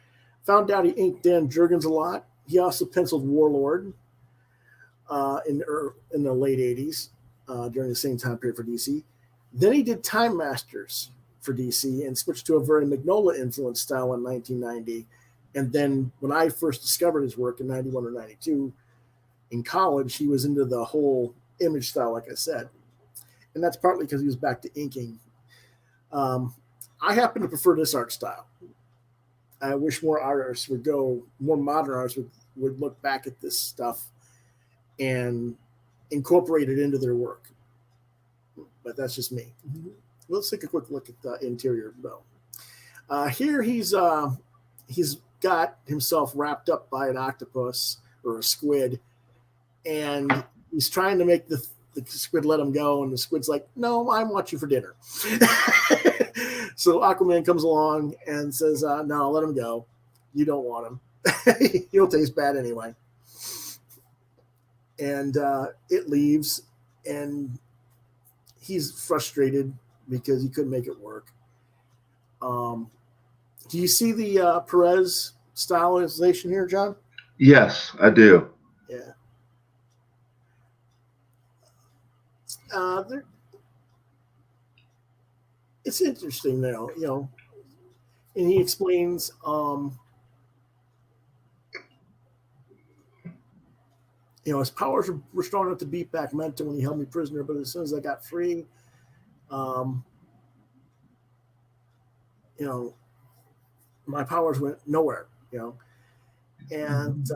Found out he inked Dan Jurgens a lot. He also penciled Warlord in the late 80s during the same time period for DC. Then he did Time Masters for DC and switched to a very Mignola-influenced style in 1990. And then when I first discovered his work in 91 or 92 in college, he was into the whole image style, like I said. And that's partly because he was back to inking. I happen to prefer this art style. I wish more artists would go, more modern artists would look back at this stuff and incorporate it into their work. But that's just me. Let's take a quick look at the interior though. Here he's got himself wrapped up by an octopus or a squid, and he's trying to make the squid let him go, and the squid's like, no, I want you for dinner. So Aquaman comes along and says, no, let him go. You don't want him. He'll taste bad anyway. And it leaves, and he's frustrated because he couldn't make it work. Do you see the Perez stylization here, John? Yes, I do. Yeah. It's interesting now, you know, and he explains you know, his powers were strong enough to beat back Menta when he held me prisoner, but as soon as I got free, you know, my powers went nowhere, you know. And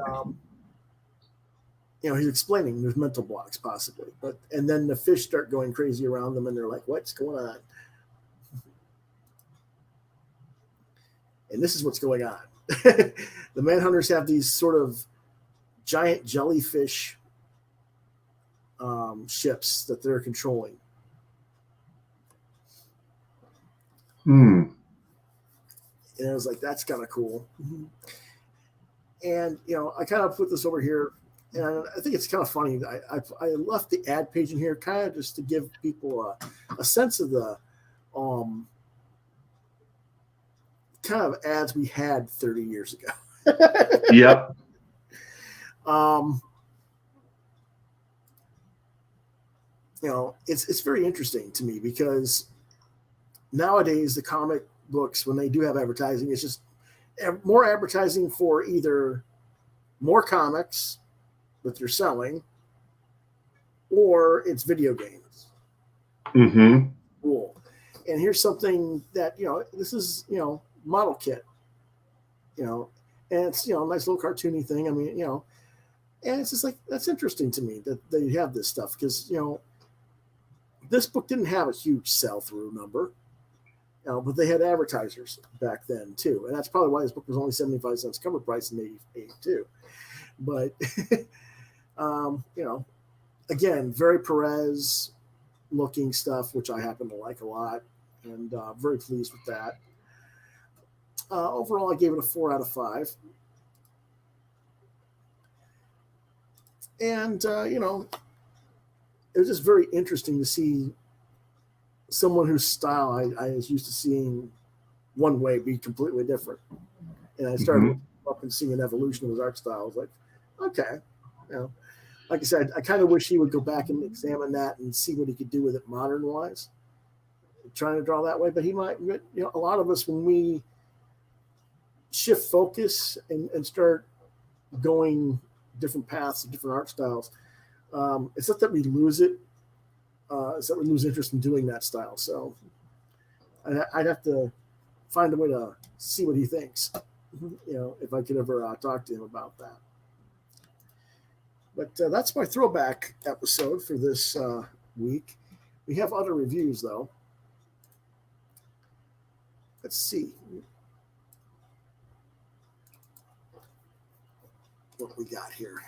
you know, he's explaining there's mental blocks possibly, and then the fish start going crazy around them, and they're like, what's going on? And this is what's going on. The Manhunters have these sort of giant jellyfish ships that they're controlling. And I was like, that's kind of cool. And, you know, I kind of put this over here, and I think it's kind of funny. I left the ad page in here kind of just to give people a sense of the kind of ads we had 30 years ago. Yep. You know, it's very interesting to me because nowadays the comic books, when they do have advertising, it's just more advertising for either more comics that they're selling, or it's video games. Mm-hmm. Cool. And here's something that, you know, this is, you know, model kit, you know, and it's, you know, a nice little cartoony thing. I mean, you know, and it's just like, that's interesting to me that they have this stuff because, you know, this book didn't have a huge sell-through number, you know, but they had advertisers back then too. And that's probably why this book was only 75 cents cover price in 82. But, you know, again, very Perez looking stuff, which I happen to like a lot, and very pleased with that. Overall, I gave it a 4 out of 5. And, you know, it was just very interesting to see someone whose style I was used to seeing one way be completely different. And I started looking up and seeing an evolution of his art style. I was like, okay, you know, like I said, I kind of wish he would go back and examine that and see what he could do with it modern wise, trying to draw that way. But he might, you know, a lot of us, when we shift focus and start going different paths and different art styles, it's not that we lose it. It's that we lose interest in doing that style. So I'd have to find a way to see what he thinks, you know, if I could ever talk to him about that. But that's my throwback episode for this week. We have other reviews, though. Let's see what we got here.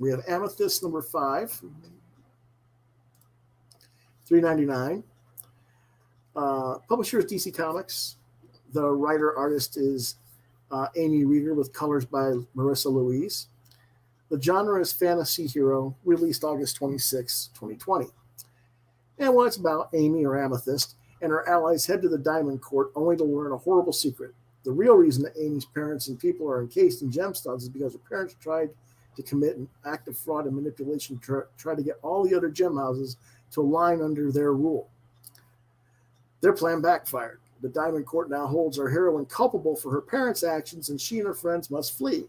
We have Amethyst number 5, $3.99. Publisher is DC Comics. The writer-artist is Amy Reeder with colors by Marissa Louise. The genre is fantasy hero, released August 26, 2020. And what it's about, Amy, or Amethyst, and her allies head to the Diamond Court only to learn a horrible secret. The real reason that Amy's parents and people are encased in gemstones is because her parents tried to commit an act of fraud and manipulation to try to get all the other gem houses to align under their rule. Their plan backfired. The Diamond Court now holds our heroine culpable for her parents' actions, and she and her friends must flee.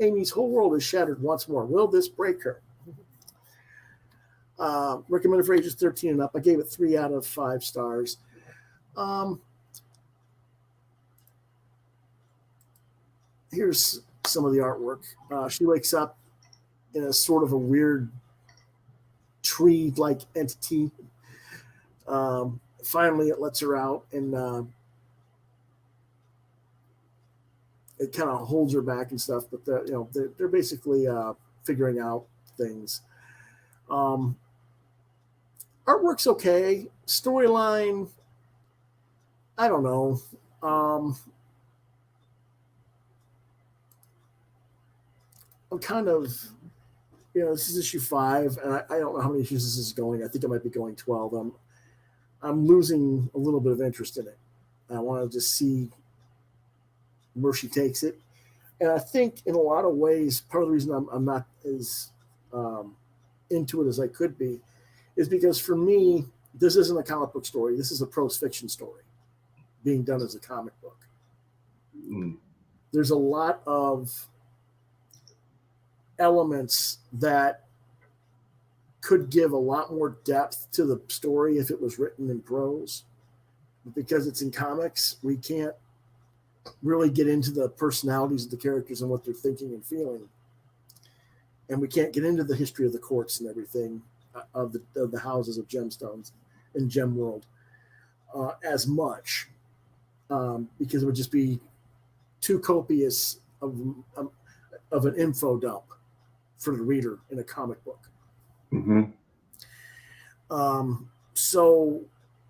Amy's whole world is shattered once more. Will this break her? Recommended for ages 13 and up. I gave it 3 out of 5 stars. Here's some of the artwork. She wakes up in a sort of a weird tree-like entity. Finally, it lets her out, and it kind of holds her back and stuff. But they're basically figuring out things. Artwork's okay. Storyline, I don't know. I'm kind of, this is issue 5, and I don't know how many issues this is going. I think it might be going 12. I'm losing a little bit of interest in it. I want to just see where she takes it. And I think in a lot of ways, part of the reason I'm not as into it as I could be is because for me, this isn't a comic book story. This is a prose fiction story being done as a comic book. There's a lot of elements that could give a lot more depth to the story if it was written in prose. But because it's in comics, we can't really get into the personalities of the characters and what they're thinking and feeling. And we can't get into the history of the courts and everything of the houses of gemstones in Gem World as much because it would just be too copious of an info dump for the reader in a comic book. So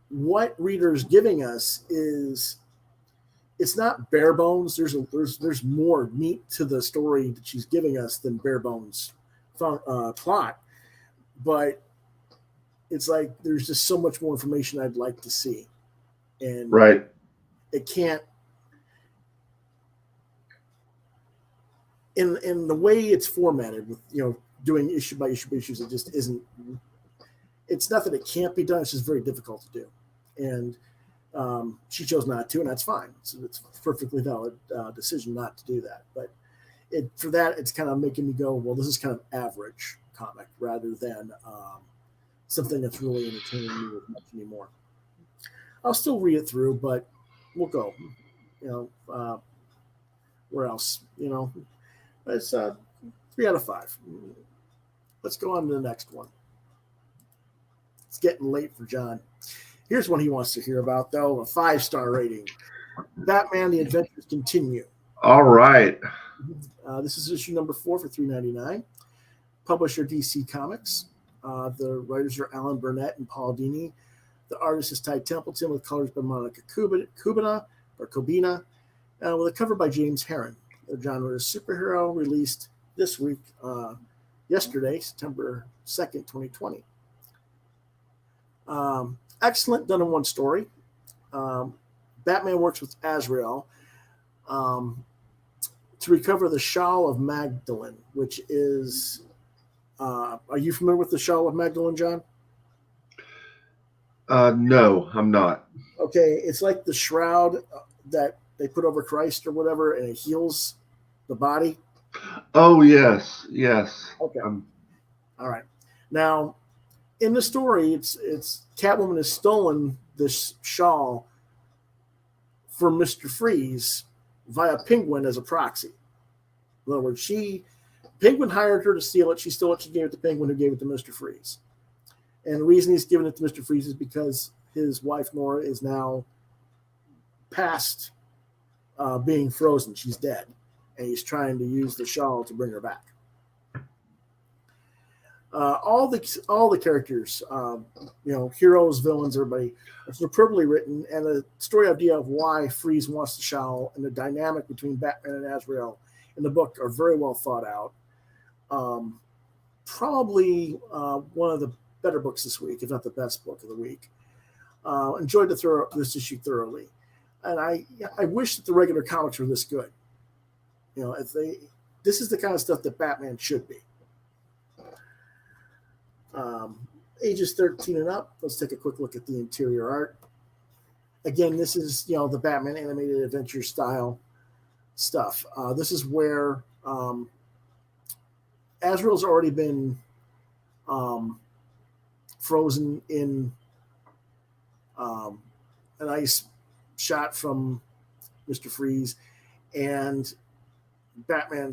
what Reader's giving us is, it's not bare bones. There's more meat to the story that she's giving us than bare bones plot. But it's like there's just so much more information I'd like to see, and Right. it can't. In the way it's formatted, with doing issue by issue issues, it just isn't. It's not that it can't be done; it's just very difficult to do, and she chose not to, and that's fine. So it's a perfectly valid decision not to do that. But for that, it's kind of making me go, well, this is kind of average comic rather than something that's really entertaining me as much anymore. I'll still read it through, but we'll go. Where else? It's 3 out of 5. Let's go on to the next one. It's getting late for John. Here's one he wants to hear about, though, a 5-star rating. Batman: The Adventures Continue. All right. This is issue number 4 for $3.99. Publisher DC Comics. The writers are Alan Burnett and Paul Dini. The artist is Ty Templeton with colors by Monica Kubina, with a cover by James Herron. The genre is superhero, released this week, yesterday, September 2nd, 2020. Excellent, done in one story. Batman works with Azrael to recover the Shawl of Magdalene, which is... are you familiar with the Shawl of Magdalene, John? No, I'm not. Okay, it's like the shroud that they put over Christ or whatever, and it heals the body. Oh, yes. Okay. All right. Now, in the story, it's Catwoman has stolen this shawl from Mr. Freeze via Penguin as a proxy. In other words, Penguin hired her to steal it. She stole it. She gave it to Penguin, who gave it to Mr. Freeze. And the reason he's giving it to Mr. Freeze is because his wife, Nora, is now past being frozen. She's dead. And he's trying to use the shawl to bring her back. All the characters, heroes, villains, everybody, are superbly written, and the story idea of why Freeze wants the shawl and the dynamic between Batman and Azrael in the book are very well thought out. Probably one of the better books this week, if not the best book of the week. Enjoyed this issue thoroughly, and I wish that the regular comics were this good. This is the kind of stuff that Batman should be. Ages 13 and up. Let's take a quick look at the interior art. Again, this is the Batman animated adventure style stuff. This is where Azrael's already been frozen in an ice shot from Mr. Freeze, and Batman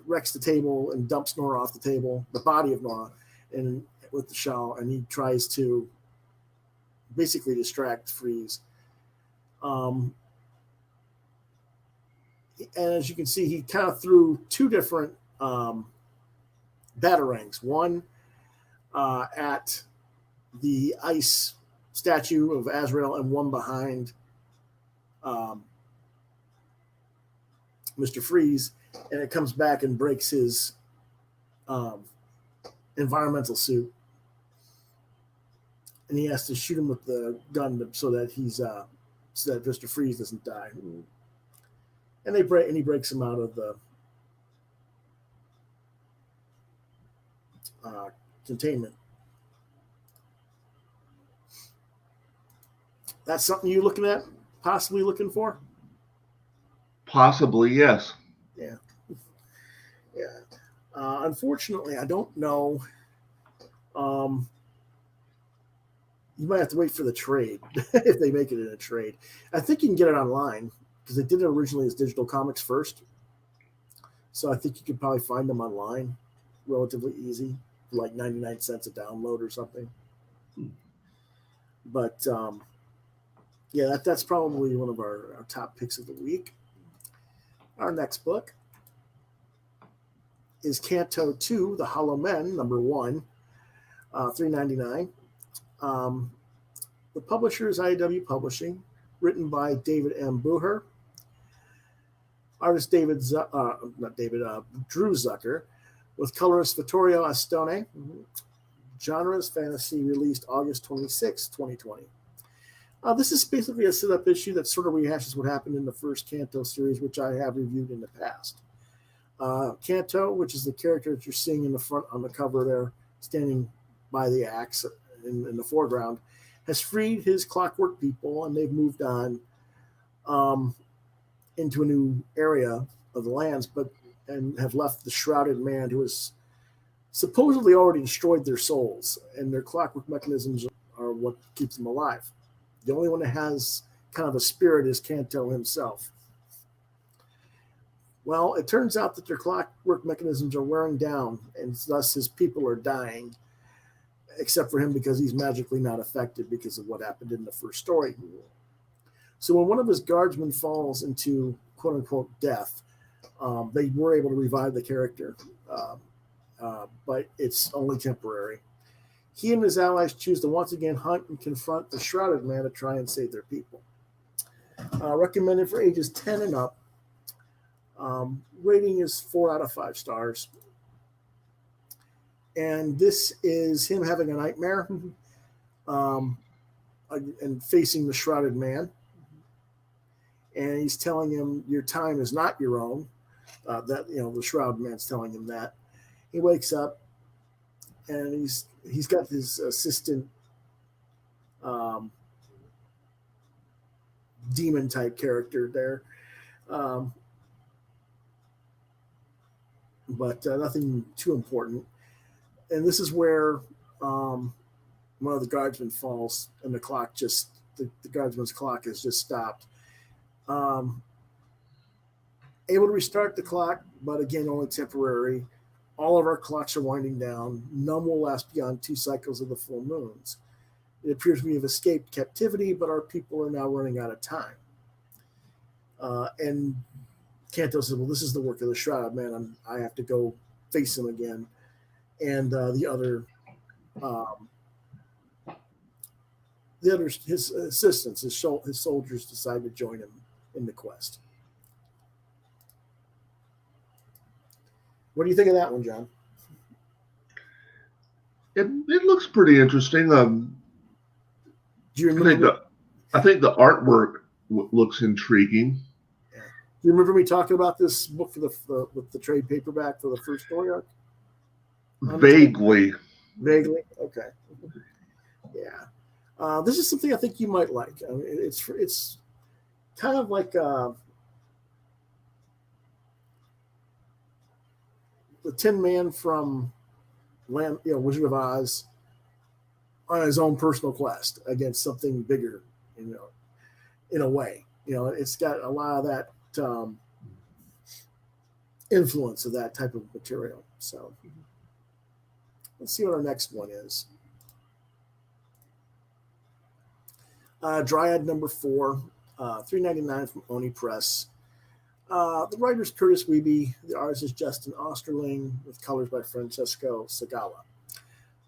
wrecks the table and dumps Nora off the table, the body of Nora, and with the shawl, and he tries to basically distract Freeze. And as you can see, he kind of threw 2 different batarangs. One at the ice statue of Azrael, and one behind Mr. Freeze, and it comes back and breaks his environmental suit, and he has to shoot him with the gun so that Mr. Freeze doesn't die. And he breaks him out of the containment. That's something you're possibly looking for? Possibly, yes. Yeah. Unfortunately, I don't know. You might have to wait for the trade if they make it in a trade. I think you can get it online because they did it originally as digital comics first. So I think you could probably find them online relatively easy, like 99 cents a download or something. But that's probably one of our top picks of the week. Our next book is Canto 2, The Hollow Men, number 1, $3.99. The publisher is IDW Publishing, written by David M. Booher. Artist Drew Zucker, with colorist Vittorio Astone. Genres Fantasy, released August 26, 2020. This is basically a setup issue that sort of rehashes what happened in the first Kanto series, which I have reviewed in the past. Kanto, which is the character that you're seeing in the front on the cover there, standing by the axe in the foreground, has freed his clockwork people, and they've moved on into a new area of the lands, and have left the shrouded man who has supposedly already destroyed their souls, and their clockwork mechanisms are what keeps them alive. The only one that has kind of a spirit is Kanto himself. Well, it turns out that their clockwork mechanisms are wearing down, and thus his people are dying, except for him because he's magically not affected because of what happened in the first story. So when one of his guardsmen falls into quote-unquote death, they were able to revive the character, but it's only temporary. He and his allies choose to once again hunt and confront the shrouded man to try and save their people. Recommended for ages 10 and up. Rating is 4 out of 5 stars. And this is him having a nightmare and facing the shrouded man. And he's telling him, your time is not your own. The shrouded man's telling him that. He wakes up, and he's got his assistant demon type character there, but nothing too important. And this is where one of the guardsmen falls, and the guardsman's clock has just stopped. Able to restart the clock, but again, only temporary. All of our clocks are winding down. None will last beyond 2 cycles of the full moons. It appears we have escaped captivity, but our people are now running out of time. And Kanto says, well, this is the work of the Shroud Man. I have to go face him again. And his assistants, his soldiers decide to join him in the quest. What do you think of that one, John? It looks pretty interesting. Do you remember? I think the artwork looks intriguing. Yeah. Do you remember me talking about this book with the trade paperback for the first story arc? Vaguely. Vaguely. Okay. Yeah. This is something I think you might like. I mean, it's kind of like the Tin Man from Wizard of Oz on his own personal quest against something bigger, in a way. It's got a lot of that influence of that type of material. So let's see what our next one is. Dryad number 4, $3.99 from Oni Press. The writer's Curtis Wiebe. The artist is Justin Osterling, with colors by Francesco Segala.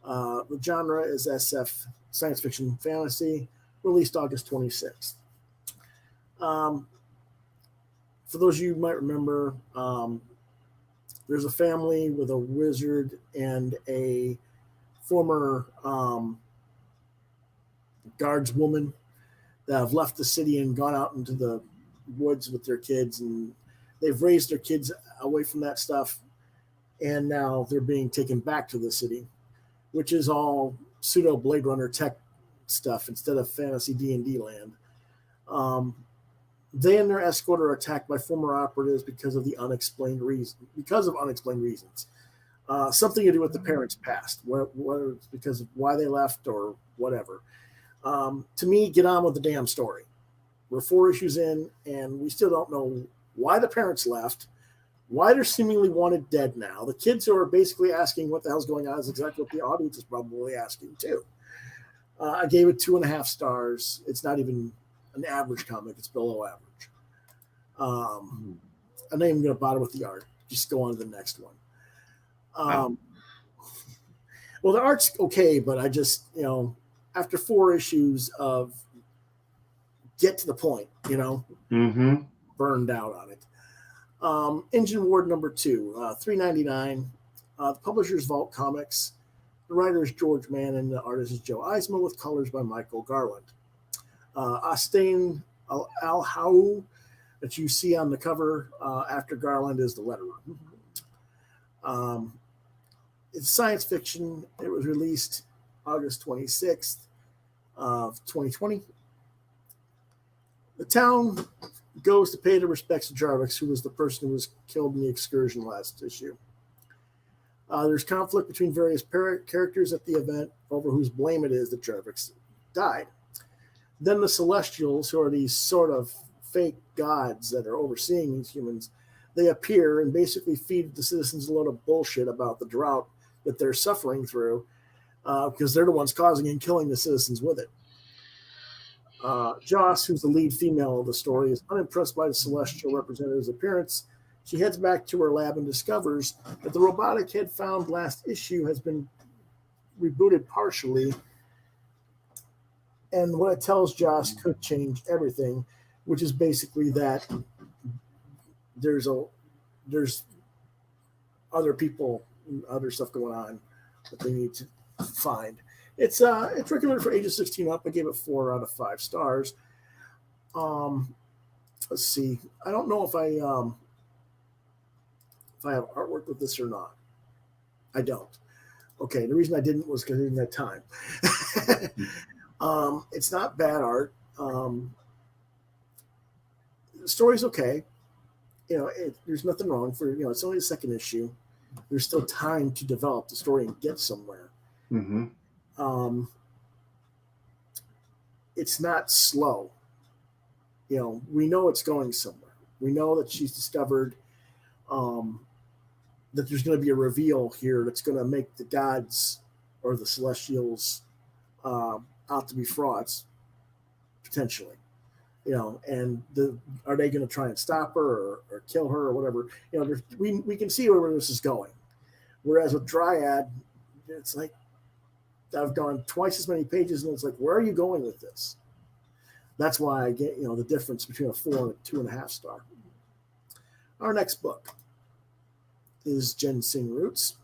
The genre is SF, science fiction fantasy, released August 26th. For those of you who might remember, there's a family with a wizard and a former guardswoman that have left the city and gone out into the woods with their kids, and they've raised their kids away from that stuff, and now they're being taken back to the city, which is all pseudo Blade Runner tech stuff instead of fantasy D&D land. They and their escort are attacked by former operatives because of unexplained reasons. Something to do with the parents' past, whether it's because of why they left or whatever. To me, get on with the damn story. We're 4 issues in, and we still don't know why the parents left, why they're seemingly wanted dead now. The kids who are basically asking what the hell's going on is exactly what the audience is probably asking too. I gave it 2.5 stars. It's not even an average comic. It's below average. I'm not even going to bother with the art. Just go on to the next one. Well, the art's okay, but I just, after 4 issues of get to the point, burned out on it. Engine Ward number 2, $3.99. The publisher's Vault Comics. The writer is George Mann, and the artist is Joe Eisman, with colors by Michael Garland. Astain Al-Hau, that you see on the cover after Garland, is the letterer. It's science fiction. It was released August 26th of 2020. The town goes to pay the respects to Jarvix, who was the person who was killed in the excursion last issue. There's conflict between various characters at the event over whose blame it is that Jarvix died. Then the Celestials, who are these sort of fake gods that are overseeing these humans, they appear and basically feed the citizens a load of bullshit about the drought that they're suffering through, because they're the ones causing and killing the citizens with it. Joss, who's the lead female of the story, is unimpressed by the Celestial representative's appearance. She heads back to her lab and discovers that the robotic head found last issue has been rebooted partially, and what it tells Joss could change everything, which is basically that there's other people, other stuff going on that they need to find. It's recommended for ages 16 up. I gave it 4 out of 5 stars. Let's see. I don't know if I have artwork with this or not. I don't. Okay, the reason I didn't was because I didn't have time. It's not bad art. The story's okay. There's nothing wrong for, it's only the second issue. There's still time to develop the story and get somewhere. Mm-hmm. It's not slow. We know it's going somewhere. We know that she's discovered that there's going to be a reveal here that's going to make the gods or the Celestials out to be frauds, potentially. And are they going to try and stop her or kill her or whatever? We can see where this is going. Whereas with Dryad, it's like I've gone twice as many pages, and it's like, where are you going with this? That's why I get the difference between a 4 and a 2.5 star. Our next book is Ginseng Roots.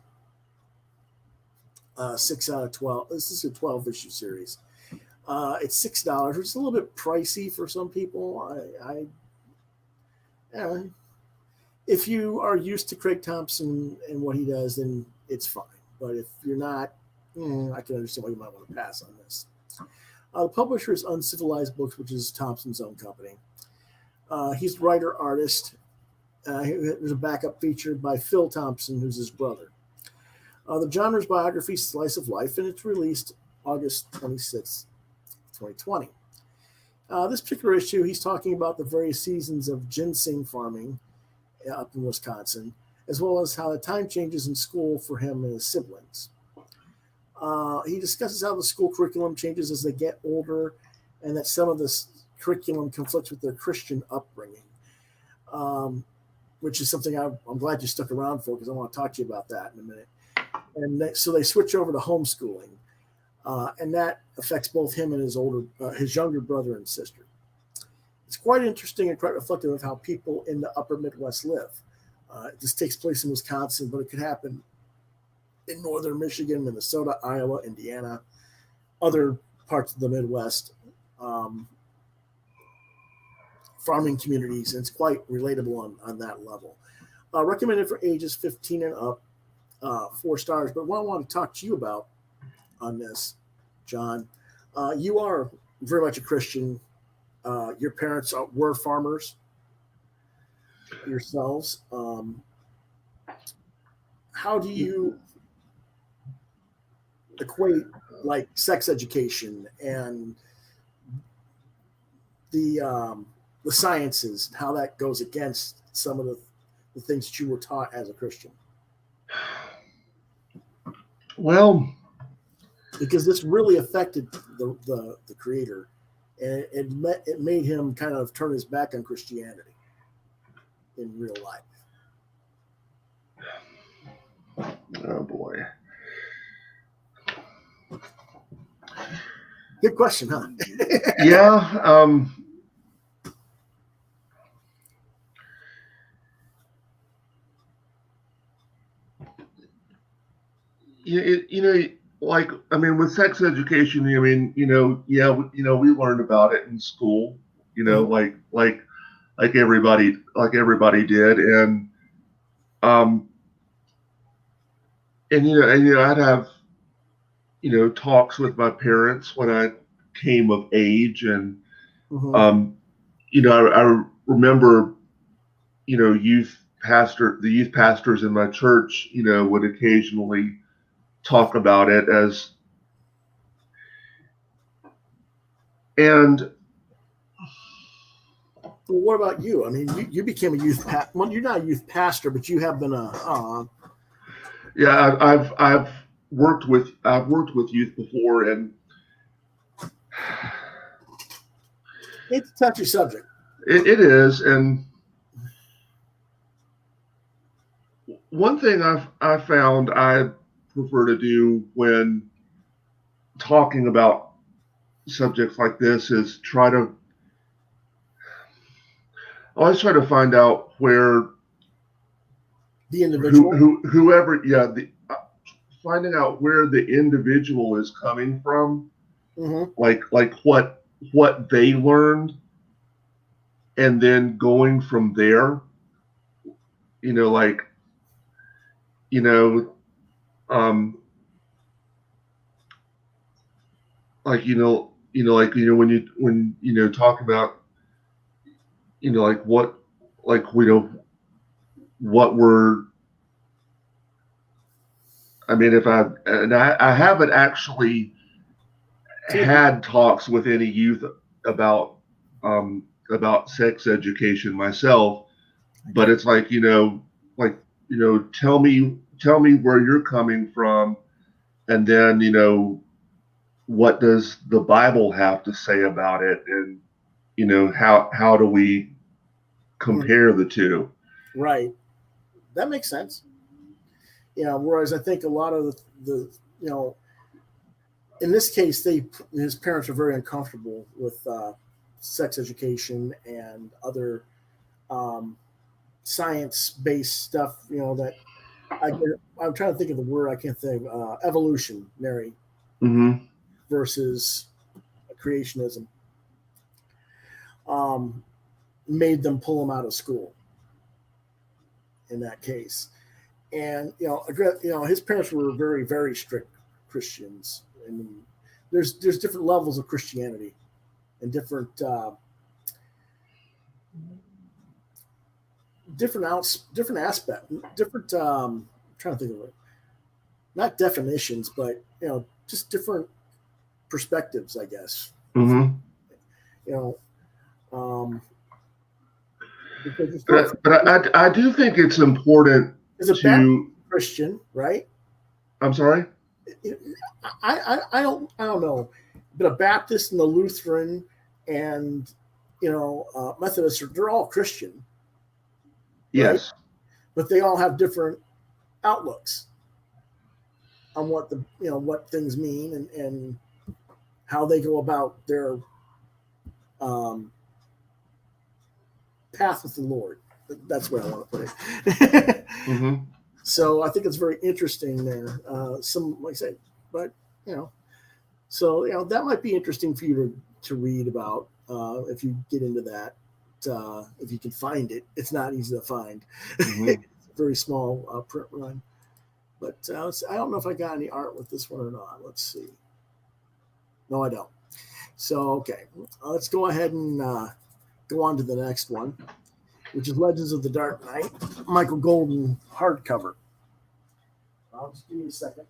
6 out of 12. This is a 12 issue series. It's $6, which is a little bit pricey for some people. If you are used to Craig Thompson and what he does, then it's fine. But if you're not, I can understand why you might want to pass on this. The publisher is Uncivilized Books, which is Thompson's own company. He's writer-artist. There's a backup feature by Phil Thompson, who's his brother. The genre is biography, slice of life, and it's released August 26th, 2020. This particular issue, he's talking about the various seasons of ginseng farming up in Wisconsin, as well as how the time changes in school for him and his siblings. He discusses how the school curriculum changes as they get older, and that some of this curriculum conflicts with their Christian upbringing, which is something I'm glad you stuck around for, because I want to talk to you about that in a minute. And so they switch over to homeschooling, and that affects both him and his younger brother and sister. It's quite interesting and quite reflective of how people in the upper Midwest live. This takes place in Wisconsin, but it could happen in northern Michigan, Minnesota, Iowa, Indiana, other parts of the Midwest, farming communities, and it's quite relatable on that level. Recommended for ages 15 and up, 4 stars. But what I want to talk to you about on this, John, you are very much a Christian. Your parents were farmers yourselves. How do you equate like sex education and the sciences, how that goes against some of the things that you were taught as a Christian? Well, because this really affected the creator, and it made him kind of turn his back on Christianity in real life. Oh boy. Good question, huh? Yeah. like, I mean, with sex education, I mean, yeah, we learned about it in school, Mhm. like everybody did, um, and I'd have talks with my parents when I came of age, and Mhm. um, I remember the youth pastors in my church, would occasionally talk about it and Well, what about you? I mean, you became a well, you're not a youth pastor, but you have been yeah, I've worked with youth before, and it's a touchy subject. it is. And one thing I found I prefer to do when talking about subjects like this is always try to find out where The individual. whoever, yeah, finding out where the individual is coming from, Hmm. like what they learned, and then going from there. Like you know, um, when talk about like like what were I mean, if I haven't actually had talks with any youth about sex education myself, but it's like tell me where you're coming from, and then what does the Bible have to say about it, and how do we compare the two? Right. That makes sense. Whereas I think a lot of the in this case, his parents are very uncomfortable with sex education and other um, science-based stuff. That I'm trying to think of the word. I can't think. Evolutionary Mm-hmm. versus creationism um, made them pull him out of school in that case. And his parents were very, very strict Christians. I mean, there's different levels of Christianity and different aspect, different. I'm trying to think of it. Not definitions, but just different perspectives, I guess. Mm-hmm. You know, um, because it's not But I do think it's important is a Baptist to. Christian, right? I'm sorry. I don't know, but a Baptist and a Lutheran and Methodists they're all Christian, right? Yes. But they all have different outlooks on what things mean and how they go about their um, path with the Lord. That's where I want to put it. Mm-hmm. So I think it's very interesting there. Some like I say, but you know, so that might be interesting for you to read about if you get into that. If you can find it, it's not easy to find. Mm-hmm. It's a very small print run, but I don't know if I got any art with this one or not. Let's see. No, I don't. So okay, let's go ahead and go on to the next one, which is Legends of the Dark Knight, Michael Golden hardcover. Just give me a second.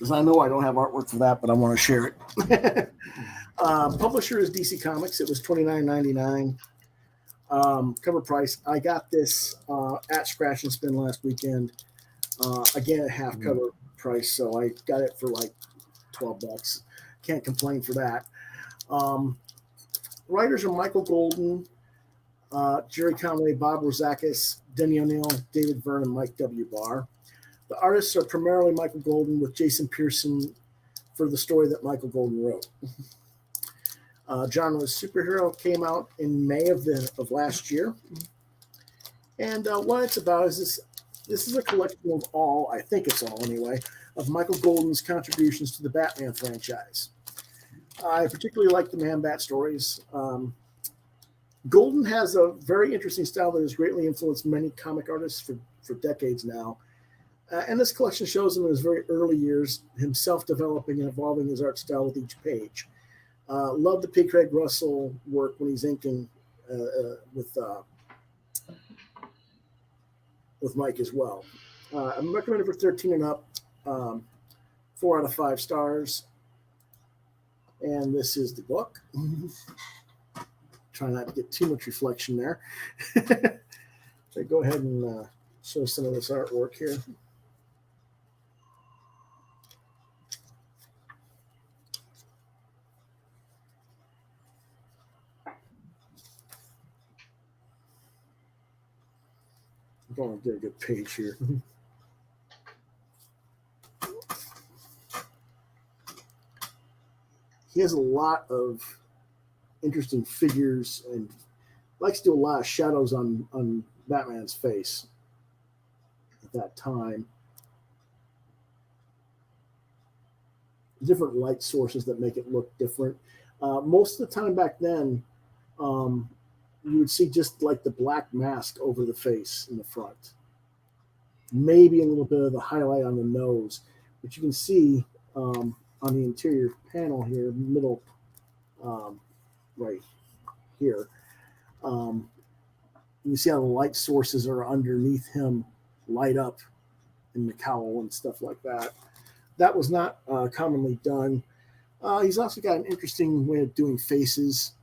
Because I know I don't have artwork for that, but I want to share it. Publisher is DC Comics. It was $29.99. Cover price. I got this at Scratch and Spin last weekend. Again, at half cover price, so I got it for like $12. Can't complain for that. Writers are Michael Golden, Jerry Conway, Bob Rozakis, Denny O'Neill, David Byrne, and Mike W. Barr. The artists are primarily Michael Golden with Jason Pearson for the story that Michael Golden wrote. Genre superhero came out in May of last year. And what it's about is this is a collection of all, I think it's all anyway, of Michael Golden's contributions to the Batman franchise. I particularly like the Man-Bat stories. Golden has a very interesting style that has greatly influenced many comic artists for decades now. And this collection shows him in his very early years, himself developing and evolving his art style with each page. Love the P. Craig Russell work when he's inking with Mike as well. I'm recommended for 13 and up, 4 out of 5 stars. And this is the book. Try not to get too much reflection there. So go ahead and show some of this artwork here. I'm going to get a good page here. He has a lot of interesting figures and likes to do a lot of shadows on Batman's face at that time. Different light sources that make it look different. Most of the time back then, you would see just like the black mask over the face in the front. Maybe a little bit of the highlight on the nose, but you can see on the interior panel here, middle, right here, you see how the light sources are underneath him light up in the cowl and stuff like that. That was not commonly done. He's also got an interesting way of doing faces,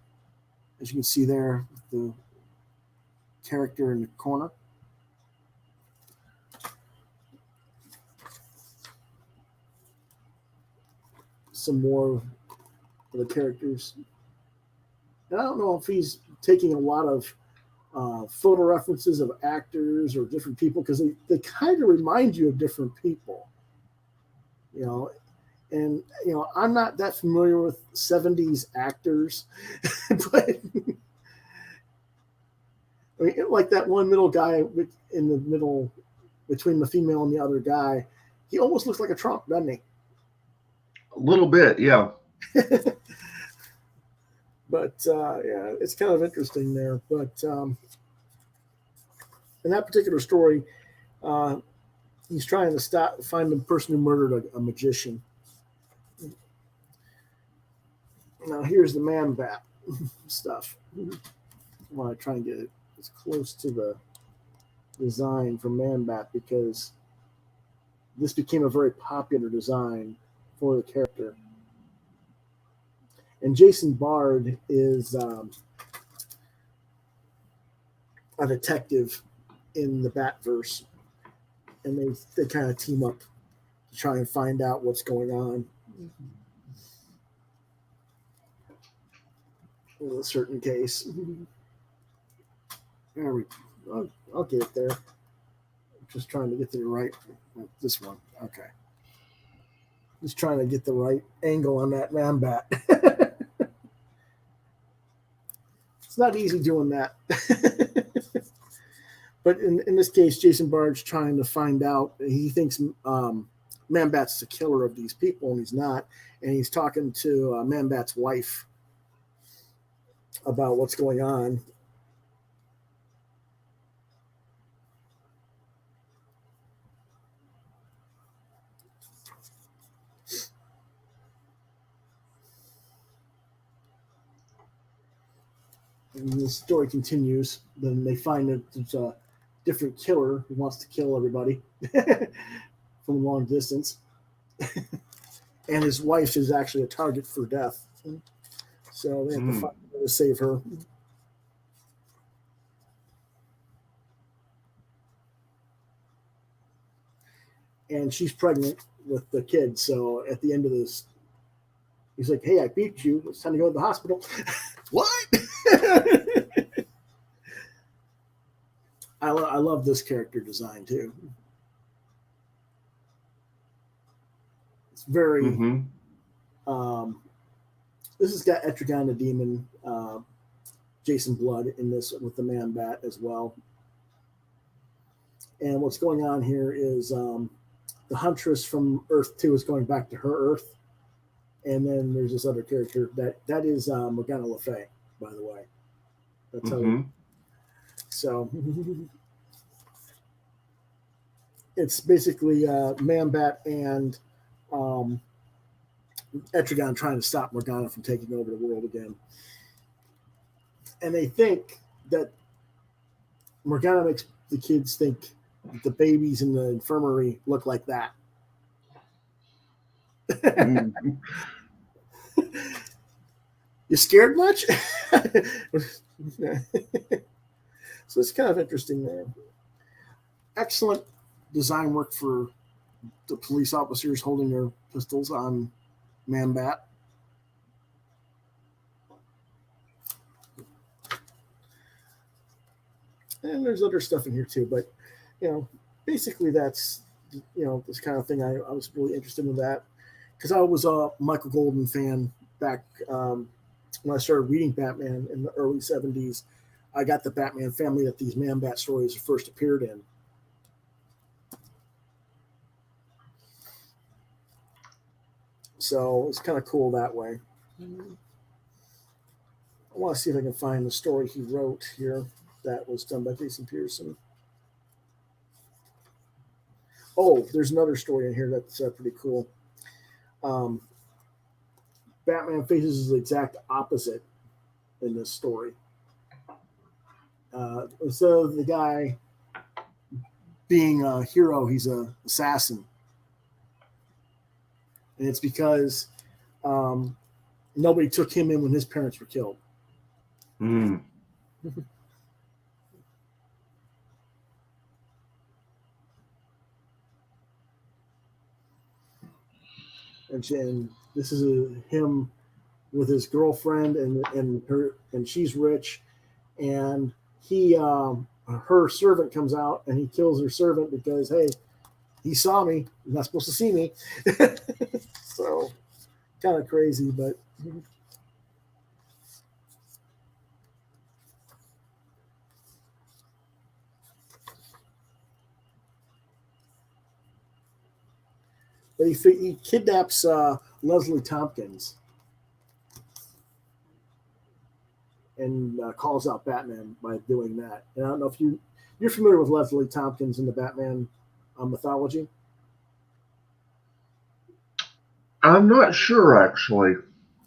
as you can see there, the character in the corner. Some more of the characters. And I don't know if he's taking a lot of photo references of actors or different people, because they kind of remind you of different people. You know, and, you know, I'm not that familiar with 70s actors, but I mean, like that one middle guy in the middle between the female and the other guy, he almost looks like a Trump, doesn't he? A little bit, yeah. But yeah, it's kind of interesting there. But in that particular story, he's trying to find the person who murdered a magician. Now here's the Man-Bat stuff. I want to try and get it as close to the design for Man-Bat, because this became a very popular design for the character. And Jason Bard is a detective in the Batverse, and they kind of team up to try and find out what's going on in a certain case. There we go. I'll get it there. I'm just trying to get to the right. This one. Okay. Just trying to get the right angle on that Man-Bat. It's not easy doing that. But in this case, Jason Bard's trying to find out. He thinks Man-Bat's the killer of these people, and he's not. And he's talking to Man-Bat's wife about what's going on. And the story continues. Then they find that there's a different killer who wants to kill everybody from a long distance. And his wife is actually a target for death. So they have to find a way to save her. And she's pregnant with the kid. So at the end of this, he's like, "Hey, I beat you. It's time to go to the hospital." What? I love this character design too. It's very. Mm-hmm. This has got Etrigan the Demon, Jason Blood in this with the Man Bat as well. And what's going on here is the Huntress from Earth 2 is going back to her Earth. And then there's this other character that is Morgana Le Fay, by the way. That's how. So it's basically Man Bat and Etrigan trying to stop Morgana from taking over the world again. And they think that Morgana makes the kids think the babies in the infirmary look like that. Mm-hmm. You scared much? So it's kind of interesting there. Excellent design work for the police officers holding their pistols on Man Bat. And there's other stuff in here too, but basically that's this kind of thing. I was really interested in that because I was a Michael Golden fan back when I started reading Batman in the early 70s. I got the Batman family that these Man Bat stories first appeared in. So it's kind of cool that way. I want to see if I can find the story he wrote here that was done by Jason Pearson. Oh, there's another story in here that's pretty cool. Batman faces the exact opposite in this story. Instead of the guy being a hero, he's an assassin. And it's because nobody took him in when his parents were killed. Mm. And this is him with his girlfriend and she's rich, and her servant comes out and he kills her servant because, hey, he saw me. He's not supposed to see me. So kind of crazy, but he kidnaps Leslie Tompkins and calls out Batman by doing that. And I don't know if you're familiar with Leslie Tompkins in the Batman mythology. I'm not sure, actually.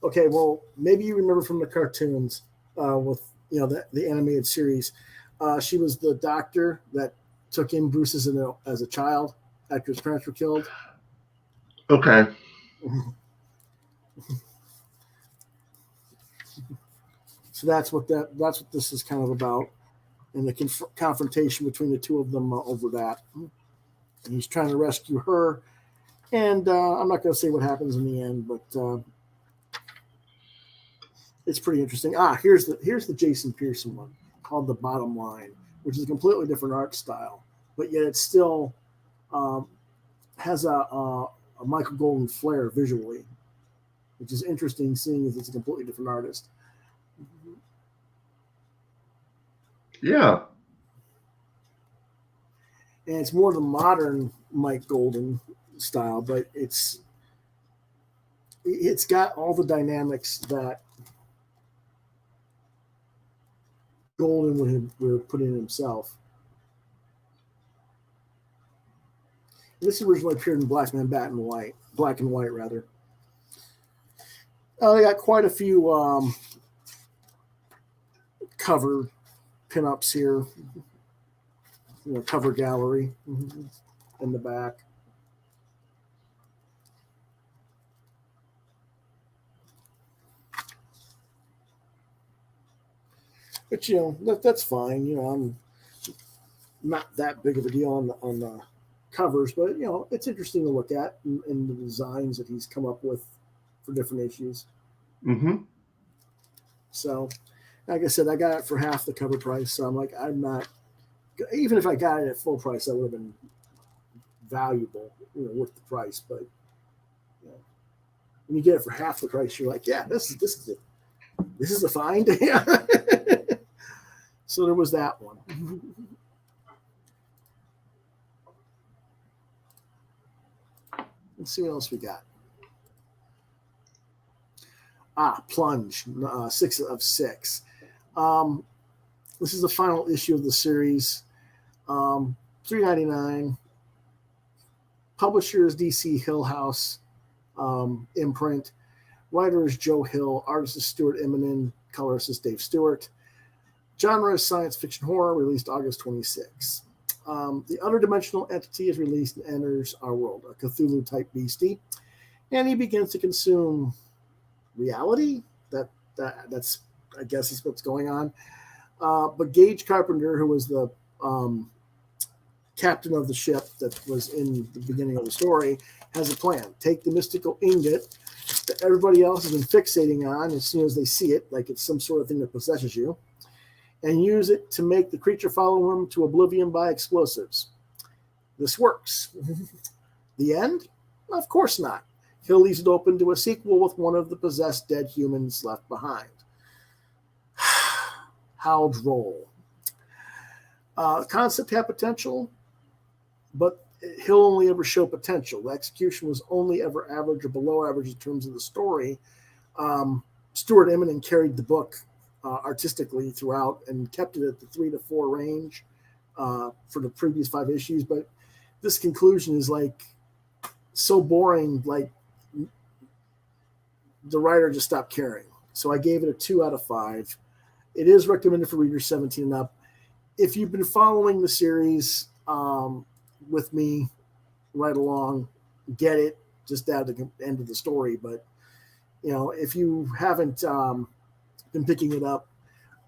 Okay, well, maybe you remember from the cartoons with the animated series. She was the doctor that took in Bruce as a child after his parents were killed. Okay. So that's what this is kind of about, and the confrontation between the two of them over that. And he's trying to rescue her, and I'm not going to say what happens in the end, but it's pretty interesting. Here's the Jason Pearson one called The Bottom Line, which is a completely different art style, but yet it still has a Michael Golden flair visually, which is interesting, seeing as it's a completely different artist. Yeah. And it's more the modern Mike Golden style, but it's got all the dynamics that Golden would put in himself. This originally appeared in Black and White. They got quite a few cover pinups here, cover gallery in the back. But that's fine. I'm not that big of a deal on the covers, but it's interesting to look at in the designs that he's come up with for different issues. Mm-hmm. So, like I said, I got it for half the cover price. So I'm not, even if I got it at full price, that would have been valuable, worth the price. But When you get it for half the price, you're like, yeah, this is a find. Yeah. So there was that one. Let's see what else we got. Plunge, 6 of 6. This is the final issue of the series. $3.99. Publisher is DC Hill House imprint. Writer is Joe Hill. Artist is Stuart Immonen. Colorist is Dave Stewart. Genre is science fiction horror, released August 26. The other dimensional entity is released and enters our world, a Cthulhu-type beastie, and he begins to consume reality. That's I guess is what's going on. But Gage Carpenter, who was the captain of the ship that was in the beginning of the story, has a plan. Take the mystical ingot that everybody else has been fixating on as soon as they see it, like it's some sort of thing that possesses you, and use it to make the creature follow him to oblivion by explosives. This works. The end? Of course not. Hill leaves it open to a sequel with one of the possessed dead humans left behind. How droll. Concept had potential, but he'll only ever show potential. The execution was only ever average or below average in terms of the story. Stuart Immonen carried the book artistically throughout and kept it at the 3 to 4 range for the previous 5 issues. But this conclusion is like so boring, like the writer just stopped caring. So I gave it a 2 out of 5. It is recommended for readers 17 and up. If you've been following the series with me right along, get it just at the end of the story. But, if you haven't been picking it up,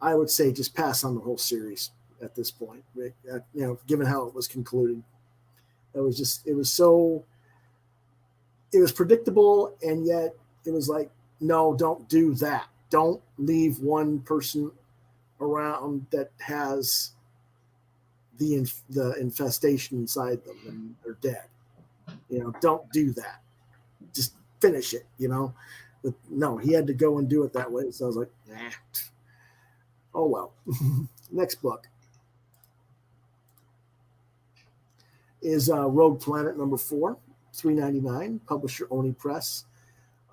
I would say just pass on the whole series at this point, given how it was concluded. It was predictable, and yet it was like, no, don't do that. Don't leave one person around that has the infestation inside them and they're dead. Don't do that. Just finish it, But no, he had to go and do it that way. So I was like, nah. Oh, well. Next book is Rogue Planet number 4, $3.99. Publisher Oni Press.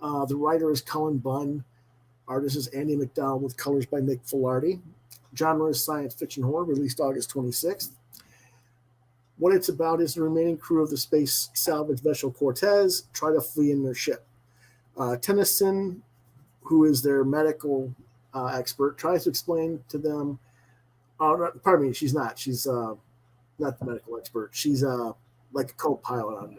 The writer is Cullen Bunn. Artist is Andy McDowell with colors by Nick Filardi. Genre is science fiction horror, released August 26th. What it's about is the remaining crew of the space salvage vessel Cortez try to flee in their ship. Tennyson, who is their medical expert, tries to explain to them. Pardon me, she's not. She's not the medical expert. She's like a co-pilot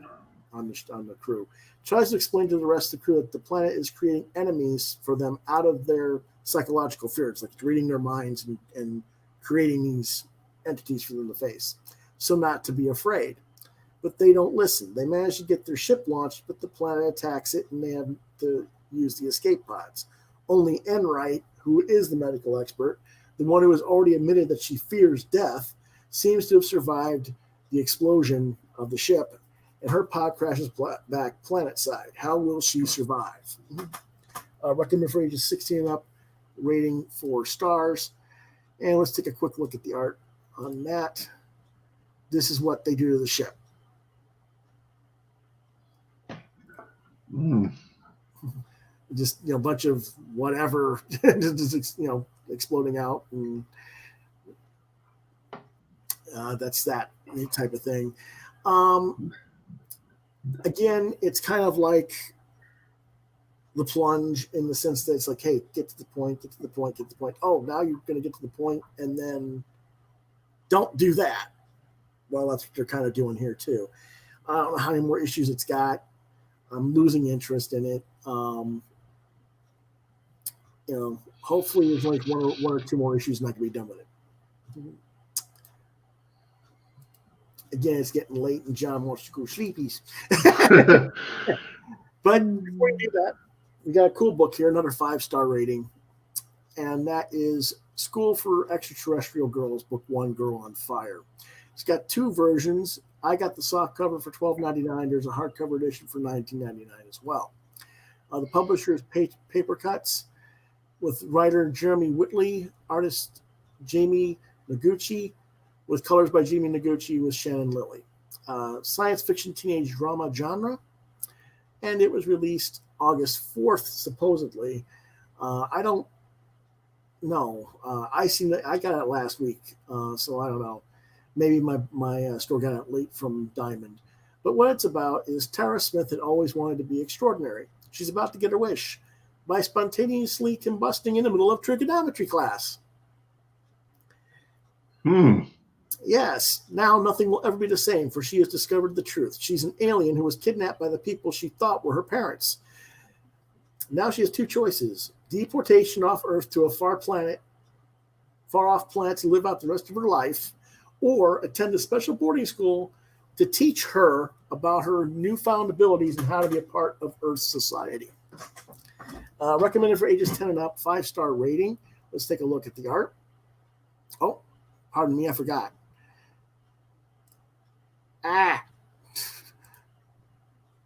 on the crew. Tries to explain to the rest of the crew that the planet is creating enemies for them out of their psychological fears, like reading their minds and creating these entities for them to face. So not to be afraid. But they don't listen. They manage to get their ship launched, but the planet attacks it and they have to use the escape pods. Only Enright, who is the medical expert, the one who has already admitted that she fears death, seems to have survived the explosion of the ship, and her pod crashes back planet side. How will she survive? Recommended for ages 16 and up, rating 4 stars. And let's take a quick look at the art on that. This is what they do to the ship. Just, a bunch of whatever, just, exploding out. And that's that type of thing. Again, it's kind of like the Plunge in the sense that it's like, hey, get to the point. Oh, now you're going to get to the point, and then don't do that. Well, that's what they're kind of doing here too. I don't know how many more issues it's got. I'm losing interest in it. Hopefully there's like one or two more issues and I can be done with it. Again, it's getting late and John wants to go sleepies. But before we do that, we got a cool book here, another 5-star rating. And that is School for Extraterrestrial Girls, Book 1, Girl on Fire. It's got 2 versions. I got the soft cover for $12.99. There's a hardcover edition for $19.99 as well. The publisher is Paper Cuts, with writer Jeremy Whitley, artist Jamie Noguchi, with colors by Jamie Noguchi with Shannon Lilly. Science fiction teenage drama genre, and it was released August 4th, supposedly. I don't know. I got it last week, so I don't know. Maybe my store got it late from Diamond. But what it's about is Tara Smith had always wanted to be extraordinary. She's about to get her wish by spontaneously combusting in the middle of trigonometry class. Yes, now nothing will ever be the same, for she has discovered the truth. She's an alien who was kidnapped by the people she thought were her parents. Now she has two choices: deportation off Earth to a far off planet to live out the rest of her life, or attend a special boarding school to teach her about her newfound abilities and how to be a part of Earth's society. Recommended for ages 10 and up, 5-star rating. Let's take a look at the art. Oh, pardon me, I forgot.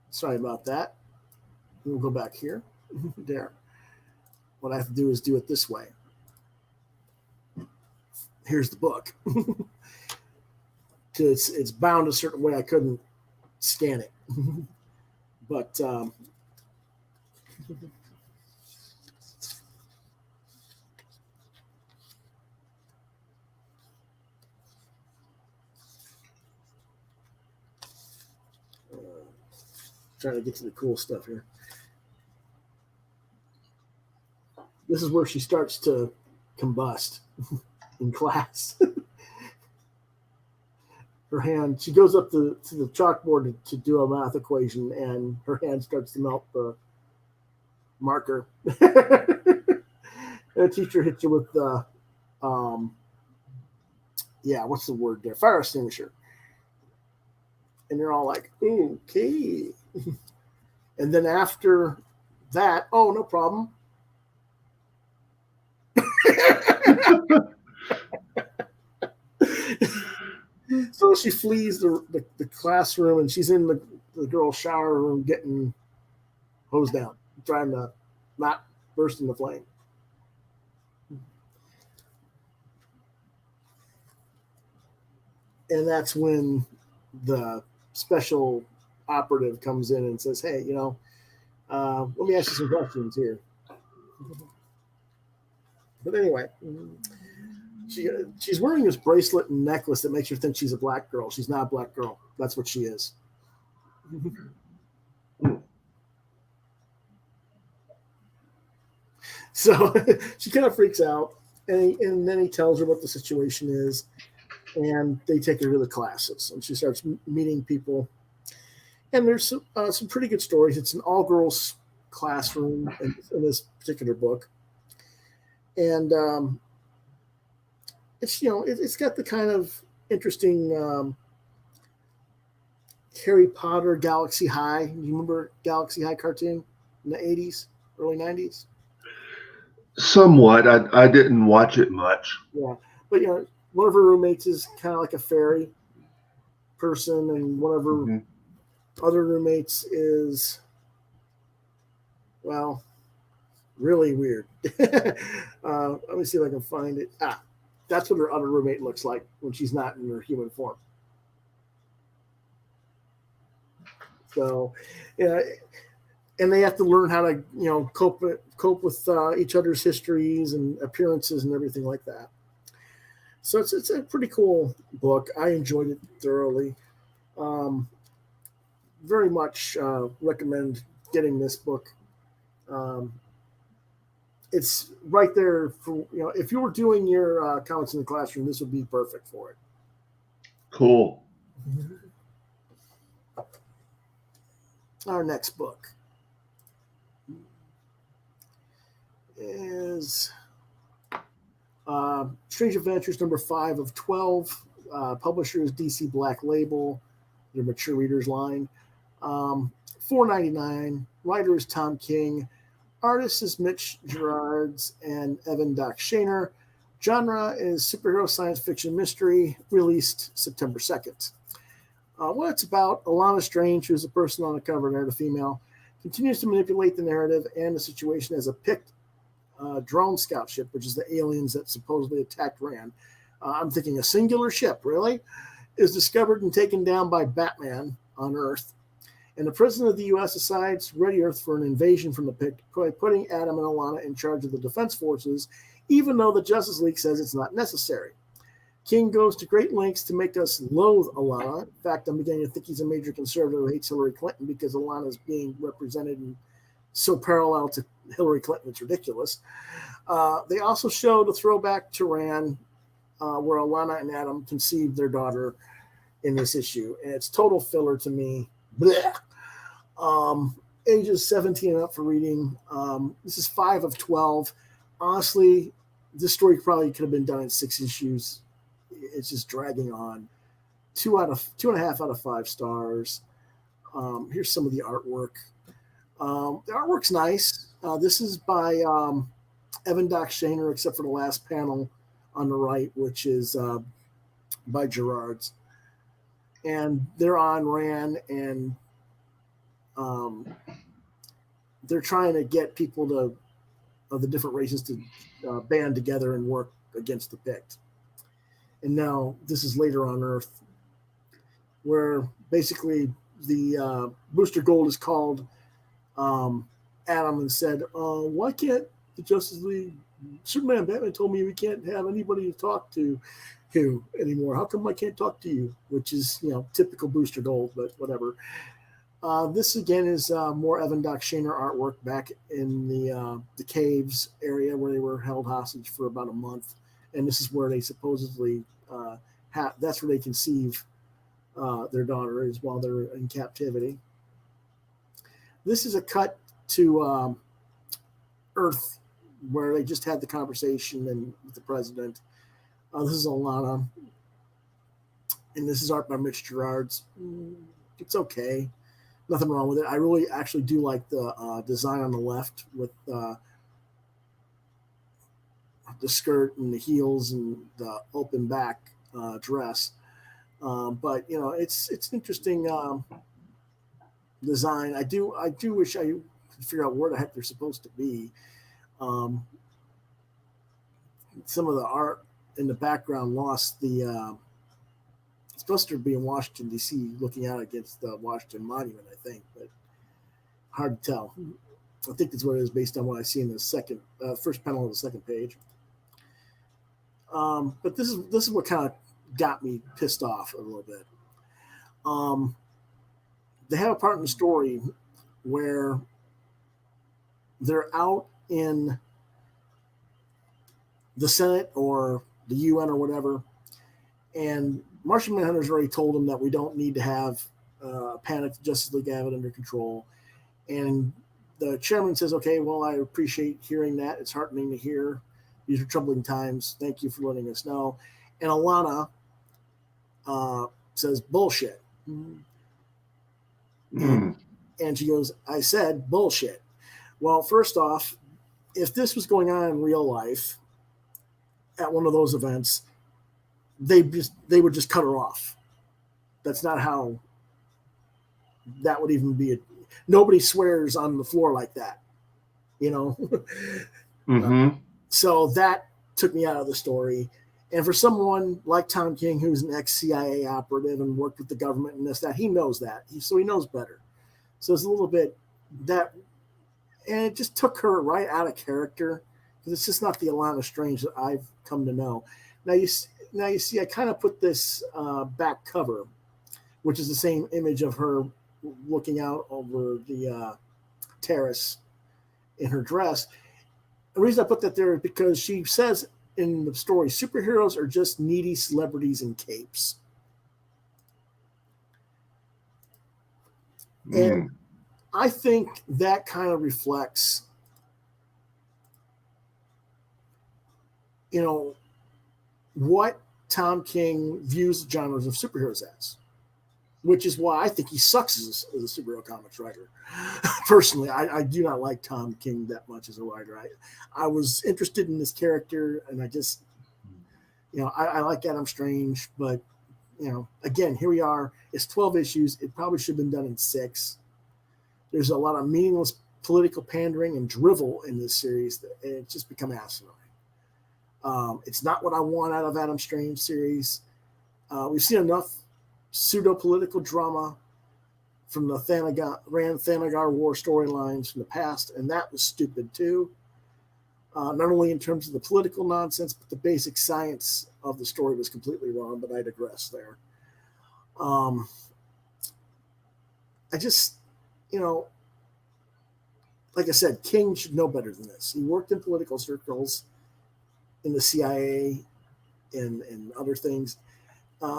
Sorry about that. We'll go back here. There. What I have to do is do it this way. Here's the book. It's bound a certain way. I couldn't scan it. But trying to get to the cool stuff here. This is where she starts to combust in class. Her hand, she goes up to the chalkboard to do a math equation, and her hand starts to melt the marker. And the teacher hits you with the, what's the word there? Fire extinguisher. And you're all like, okay. And then after that, oh, no problem. So she flees the classroom, and she's in the girl's shower room getting hosed down, trying to not burst into flame. And that's when the special operative comes in and says, hey, let me ask you some questions here. But anyway, she's wearing this bracelet and necklace that makes her think she's a black girl. She's not a black girl. That's what she is. So she kind of freaks out, and then he tells her what the situation is, and they take her to the classes, and she starts meeting people. And there's some pretty good stories. It's an all-girls classroom in this particular book. And it's got the kind of interesting Harry Potter Galaxy High. You remember Galaxy High cartoon in the 80s, early 90s? Somewhat. I didn't watch it much. Yeah. But, one of her roommates is kind of like a fairy person, and one of her other roommates is, well, really weird. Let me see if I can find it. That's what her other roommate looks like when she's not in her human form. So, and they have to learn how to, cope with each other's histories and appearances and everything like that. So it's a pretty cool book. I enjoyed it thoroughly. Very much recommend getting this book. It's right there for, if you were doing your comments in the classroom, this would be perfect for it. Cool. Our next book is Strange Adventures number 5 of 12. Publisher is DC Black Label, their mature readers line. $4.99. Writer is Tom King. Artist is Mitch Gerards and Evan Doc Shaner. Genre is superhero science fiction mystery, released September 2nd. What it's about, Alana Strange, who's the person on the cover there, the female, continues to manipulate the narrative and the situation as a picked drone scout ship, which is the aliens that supposedly attacked Rand. I'm thinking a singular ship, really, is discovered and taken down by Batman on Earth. And the president of the U.S. decides ready Earth for an invasion from the Pict, putting Adam and Alana in charge of the defense forces, even though the Justice League says it's not necessary. King goes to great lengths to make us loathe Alana. In fact, I'm beginning to think he's a major conservative who hates Hillary Clinton because Alana is being represented in so parallel to Hillary Clinton, it's ridiculous. They also showed a throwback to Rand, where Alana and Adam conceived their daughter in this issue, and it's total filler to me. Ages 17 and up for reading. This is 5 of 12. Honestly, this story probably could have been done in 6 issues. It's just dragging on. 2.5 out of 5 stars. Here's some of the artwork. The artwork's nice. This is by Evan Doc Shaner, except for the last panel on the right, which is by Gerard's. And they're on Rand, and they're trying to get people of the different races to band together and work against the Pict. And now this is later on Earth, where basically the Booster Gold is called Adam and said, why can't the Justice League, Superman, Batman told me we can't have anybody to talk to you anymore. How come I can't talk to you? Which is, typical Booster Gold, but whatever. This again is more Evan Doc Shaner artwork back in the caves area where they were held hostage for about a month. And this is where they supposedly that's where they conceive their daughter, is while they're in captivity. This is a cut to Earth, where they just had the conversation and with the president. This is Alana, and this is art by Mitch Gerards. It's okay, nothing wrong with it. I really actually do like the design on the left with the skirt and the heels and the open back dress. But it's interesting design. I do wish I could figure out where the heck they're supposed to be. Some of the art in the background lost the. It's supposed to be in Washington D.C., looking out against the Washington Monument, I think, but hard to tell. I think that's what it is based on what I see in the first panel of the second page. But this is what kind of got me pissed off a little bit. They have a part in the story where they're out in the Senate or the UN or whatever, and Martian Manhunter's already told them that we don't need to have a panic. Justice League have it under control. And the chairman says, okay, well, I appreciate hearing that. It's heartening to hear. These are troubling times. Thank you for letting us know. And Alana says, bullshit. And she goes, I said bullshit. Well, first off, if this was going on in real life at one of those events, they would just cut her off. That's not how that would even be. Nobody swears on the floor like that, So that took me out of the story. And for someone like Tom King, who's an ex-CIA operative and worked with the government and this, that, he knows that. So he knows better. So it's a little bit that, and it just took her right out of character, because it's just not the Alana Strange that I've come to know. Now you see, I kind of put this back cover, which is the same image of her looking out over the terrace in her dress. The reason I put that there is because she says in the story, superheroes are just needy celebrities in capes. And I think that kind of reflects, what Tom King views the genres of superheroes as, which is why I think he sucks as a superhero comics writer. Personally, I do not like Tom King that much as a writer. I was interested in this character, and I just, I like Adam Strange, but, again, here we are. It's 12 issues. It probably should have been done in 6. There's a lot of meaningless political pandering and drivel in this series, and it's just become asinine. It's not what I want out of Adam Strange series. We've seen enough pseudo-political drama from the Rand Thanagar War storylines from the past, and that was stupid too. Not only in terms of the political nonsense, but the basic science of the story was completely wrong, but I digress there. I just, like I said, King should know better than this. He worked in political circles in the CIA and other things.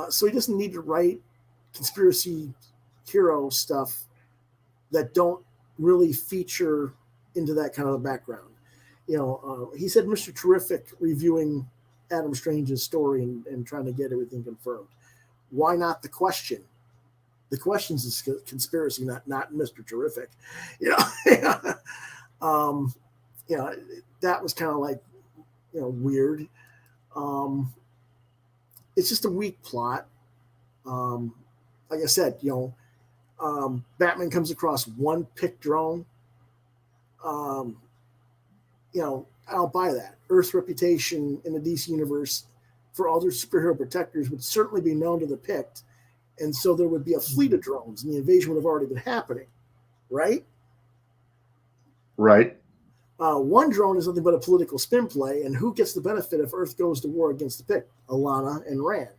So he doesn't need to write conspiracy hero stuff that don't really feature into that kind of a background. He said Mr. Terrific reviewing Adam Strange's story and trying to get everything confirmed. Why not the question? The question's a conspiracy, not Mr. Terrific. That was kind of like, weird. It's just a weak plot. Like I said, Batman comes across one pick drone. I don't buy that. Earth's reputation in the DC universe for other superhero protectors would certainly be known to the Pict, and so there would be a fleet of drones, and the invasion would have already been happening, right? Right. One drone is nothing but a political spin play, and who gets the benefit if Earth goes to war against the Pict? Alana and Rand.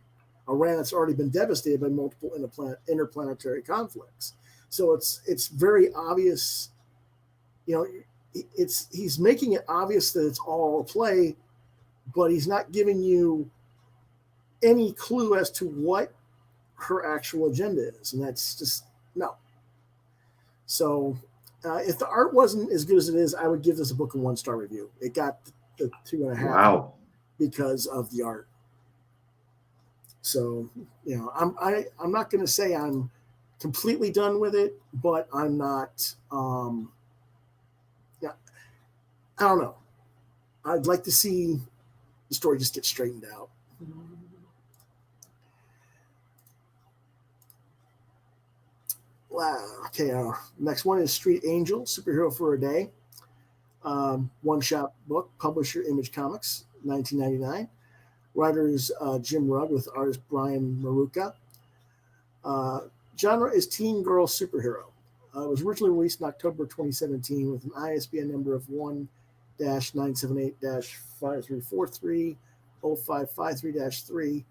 A Rand that's already been devastated by multiple interplanetary conflicts. So it's very obvious, he's making it obvious that it's all a play, but he's not giving you any clue as to what her actual agenda is, and that's just no. So if the art wasn't as good as it is, I would give this a book a 1-star review. It got the 2.5 Wow. because of the art. So I'm not going to say I'm completely done with it, but I'm not. I don't know. I'd like to see the story just get straightened out. Wow. Okay, next one is Street Angel, Superhero for a Day. One-shot book, publisher Image Comics, 1999. Writers Jim Rugg with artist Brian Maruca. Genre is teen girl superhero. It was originally released in October 2017 with an ISBN number of 1-978-5343-0553-3.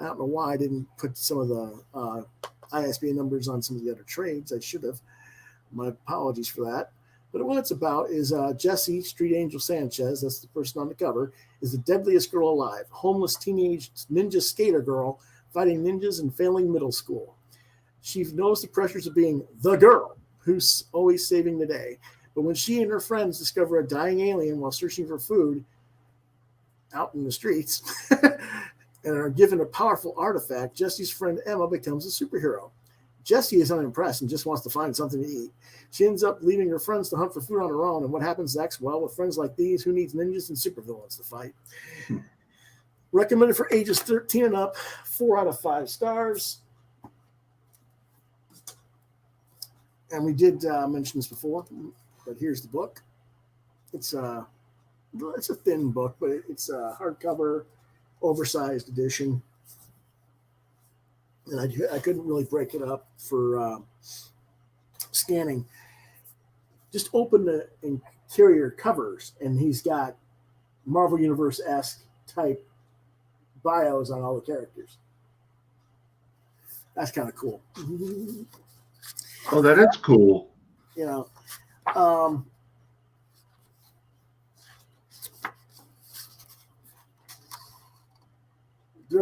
I don't know why I didn't put some of the ISBN numbers on some of the other trades. I should have. My apologies for that. But what it's about is Jessie, Street Angel Sanchez, that's the person on the cover, is the deadliest girl alive, homeless teenage ninja skater girl fighting ninjas and failing middle school. She knows the pressures of being the girl who's always saving the day. But when she and her friends discover a dying alien while searching for food out in the streets and are given a powerful artifact, Jessie's friend Emma becomes a superhero. Jessie is unimpressed and just wants to find something to eat. She ends up leaving her friends to hunt for food on her own. And what happens next? Well, with friends like these, who needs ninjas and supervillains to fight? Recommended for ages 13 and up, 4 out of 5 stars. And we did mention this before, but here's the book. It's a thin book, but it's a hardcover, oversized edition. And I couldn't really break it up for scanning. Just open the interior covers, and he's got Marvel Universe-esque type bios on all the characters. That's kind of cool. Oh, that is cool. They're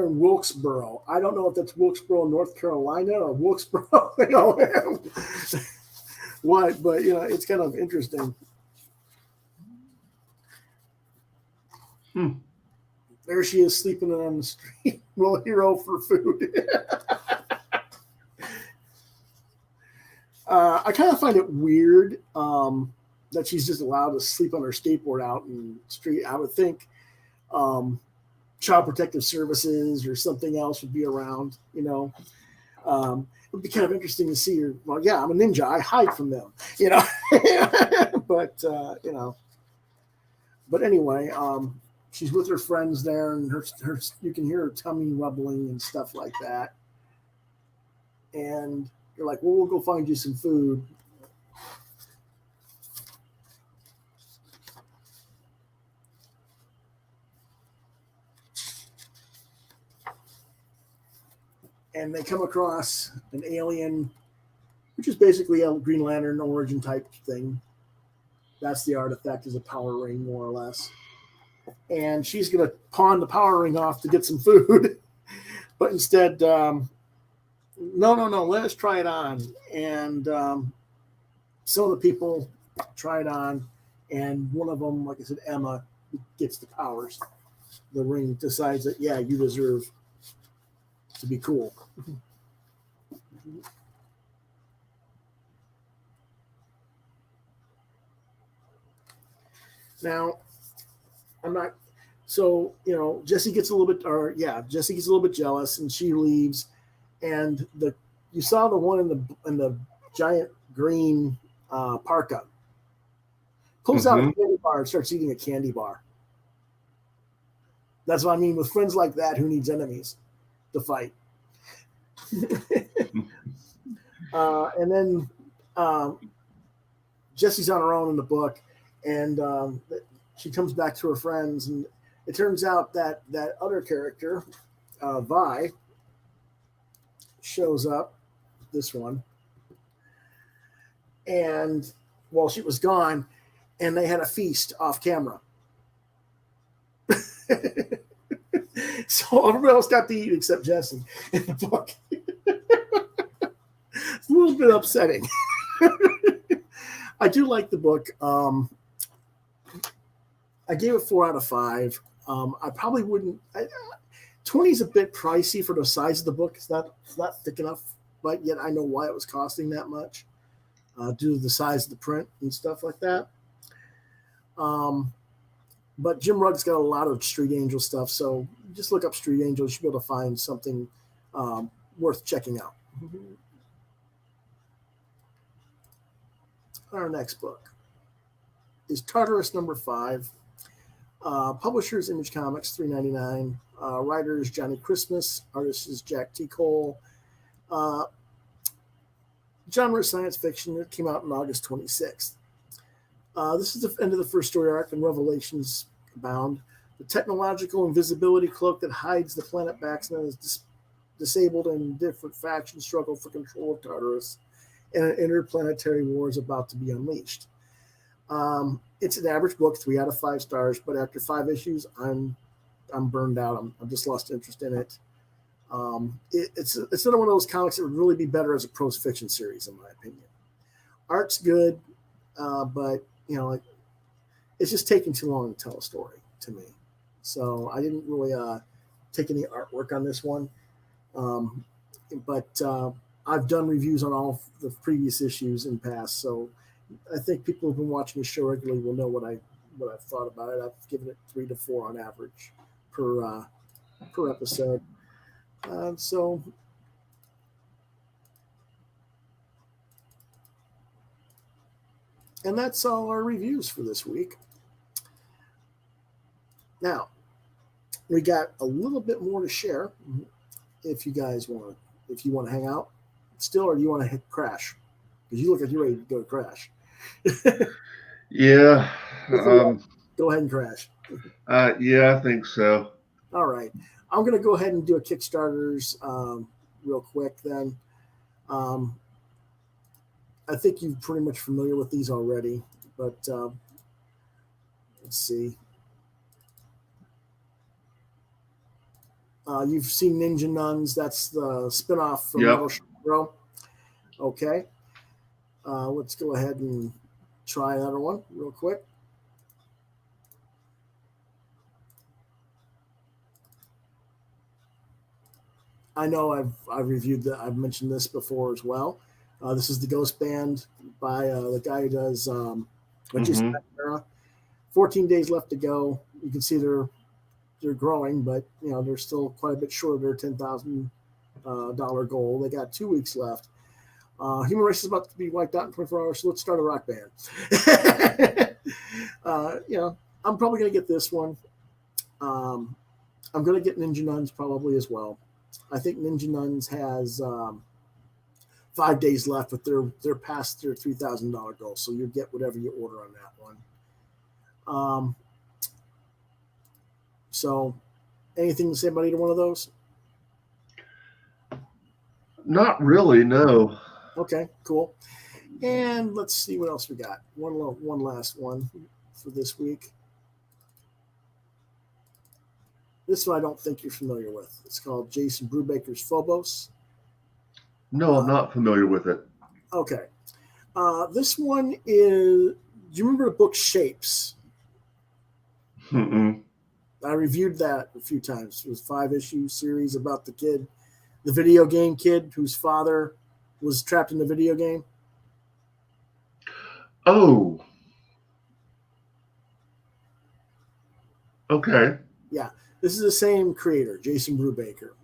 in Wilkesboro. I don't know if that's Wilkesboro, North Carolina, or Wilkesboro, what, but it's kind of interesting. There she is sleeping on the street. Little hero for food. I kind of find it weird that she's just allowed to sleep on her skateboard out in the street. I would think Child Protective Services or something else would be around, It would be kind of interesting to see her. Well, yeah, I'm a ninja. I hide from them, but But anyway, she's with her friends there, and her you can hear her tummy rumbling and stuff like that. And you're like, well, we'll go find you some food. And they come across an alien, which is basically a Green Lantern origin type thing. That's the artifact, is a power ring, more or less. And she's going to pawn the power ring off to get some food. But instead, no, let us try it on. And some of the people try it on. And one of them, like I said, Emma, gets the powers. The ring decides that, yeah, you deserve to be cool. Now, I'm not. So Jesse gets a little bit, Jesse gets a little bit jealous, and she leaves. And you saw the one in the giant green parka pulls out a candy bar and starts eating a candy bar. That's what I mean with friends like that. Who needs enemies to fight? And then Jesse's on her own in the book, and she comes back to her friends, and it turns out that other character, Vi, shows up, this one, and while she was gone, and they had a feast off camera. So everybody else got to eat except Jesse in the book. It's a little bit upsetting. I do like the book. I gave it 4 out of 5. I probably wouldn't. 20 is a bit pricey for the size of the book. It's not thick enough, but yet I know why it was costing that much due to the size of the print and stuff like that. But Jim Rugg's got a lot of Street Angel stuff, so just look up Street Angel. You should be able to find something worth checking out. Our next book is Tartarus number 5. Publishers Image Comics, $3.99. Writers Johnny Christmas. Artist is Jack T. Cole. Genre science fiction. It came out on August 26th. This is the end of the first story arc, and revelations abound. The technological invisibility cloak that hides the planet Baxter is disabled, and different factions struggle for control of Tartarus, and an interplanetary war is about to be unleashed. It's an average book, 3 out of 5 stars, but after 5 issues, I'm burned out. I've just lost interest in it. It's another one of those comics that would really be better as a prose fiction series, in my opinion. Art's good, but it's just taking too long to tell a story to me. So I didn't really take any artwork on this one. But I've done reviews on all the previous issues in past, so I think people who've been watching the show regularly will know what I've thought about it. I've given it 3 to 4 on average per episode. And that's all our reviews for this week. Now, we got a little bit more to share. If you guys want to hang out still, or do you want to crash? Because you look like you're ready to go to crash. Yeah. Go ahead and crash. Yeah, I think so. All right. I'm going to go ahead and do a Kickstarters real quick then. I think you're pretty much familiar with these already, but let's see. You've seen Ninja Nuns. That's the spinoff from Metal Shiro. Okay. Let's go ahead and try another one real quick. I know I've reviewed that. I've mentioned this before as well. This is the Ghost Band by the guy who does Era. 14 days left to go. You can see they're growing, but they're still quite a bit short of their 10,000 dollar goal. They got 2 weeks left. Human race is about to be wiped out in 24 hours, so let's start a rock band. I'm probably going to get this one. I'm going to get Ninja Nuns probably as well. I think Ninja Nuns has 5 days left, but they're past their $3,000 goal, so you'll get whatever you order on that one. So, anything to say about either one of those? Not really, no. Okay, cool. And let's see what else we got. One last one for this week. This one I don't think you're familiar with. It's called Jason Brubaker's Phobos. No, I'm not familiar with it. Okay. This one is, do you remember the book Shapes? Mm-mm. I reviewed that a few times. It was a 5-issue series about the kid, the video game kid whose father was trapped in the video game. Oh. Okay. Yeah. This is the same creator, Jason Brubaker.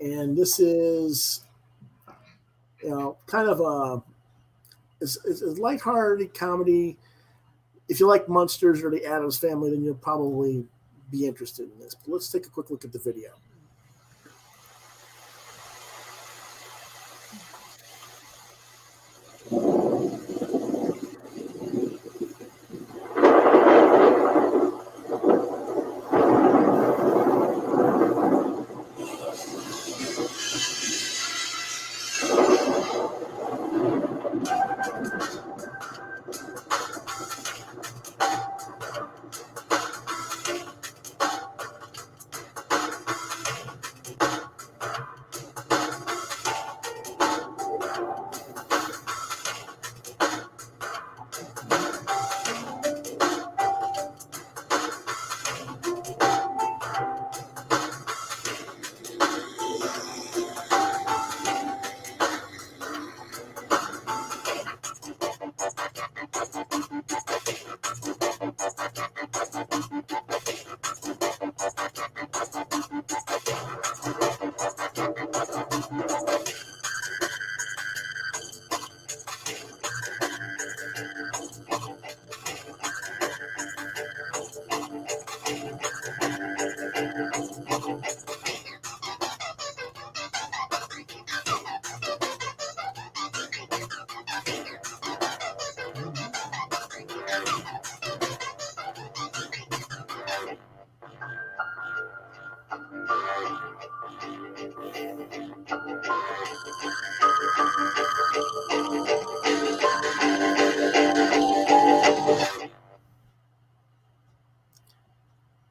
And this is, kind of it's a lighthearted comedy. If you like Monsters or the Addams Family, then you'll probably be interested in this. But let's take a quick look at the video.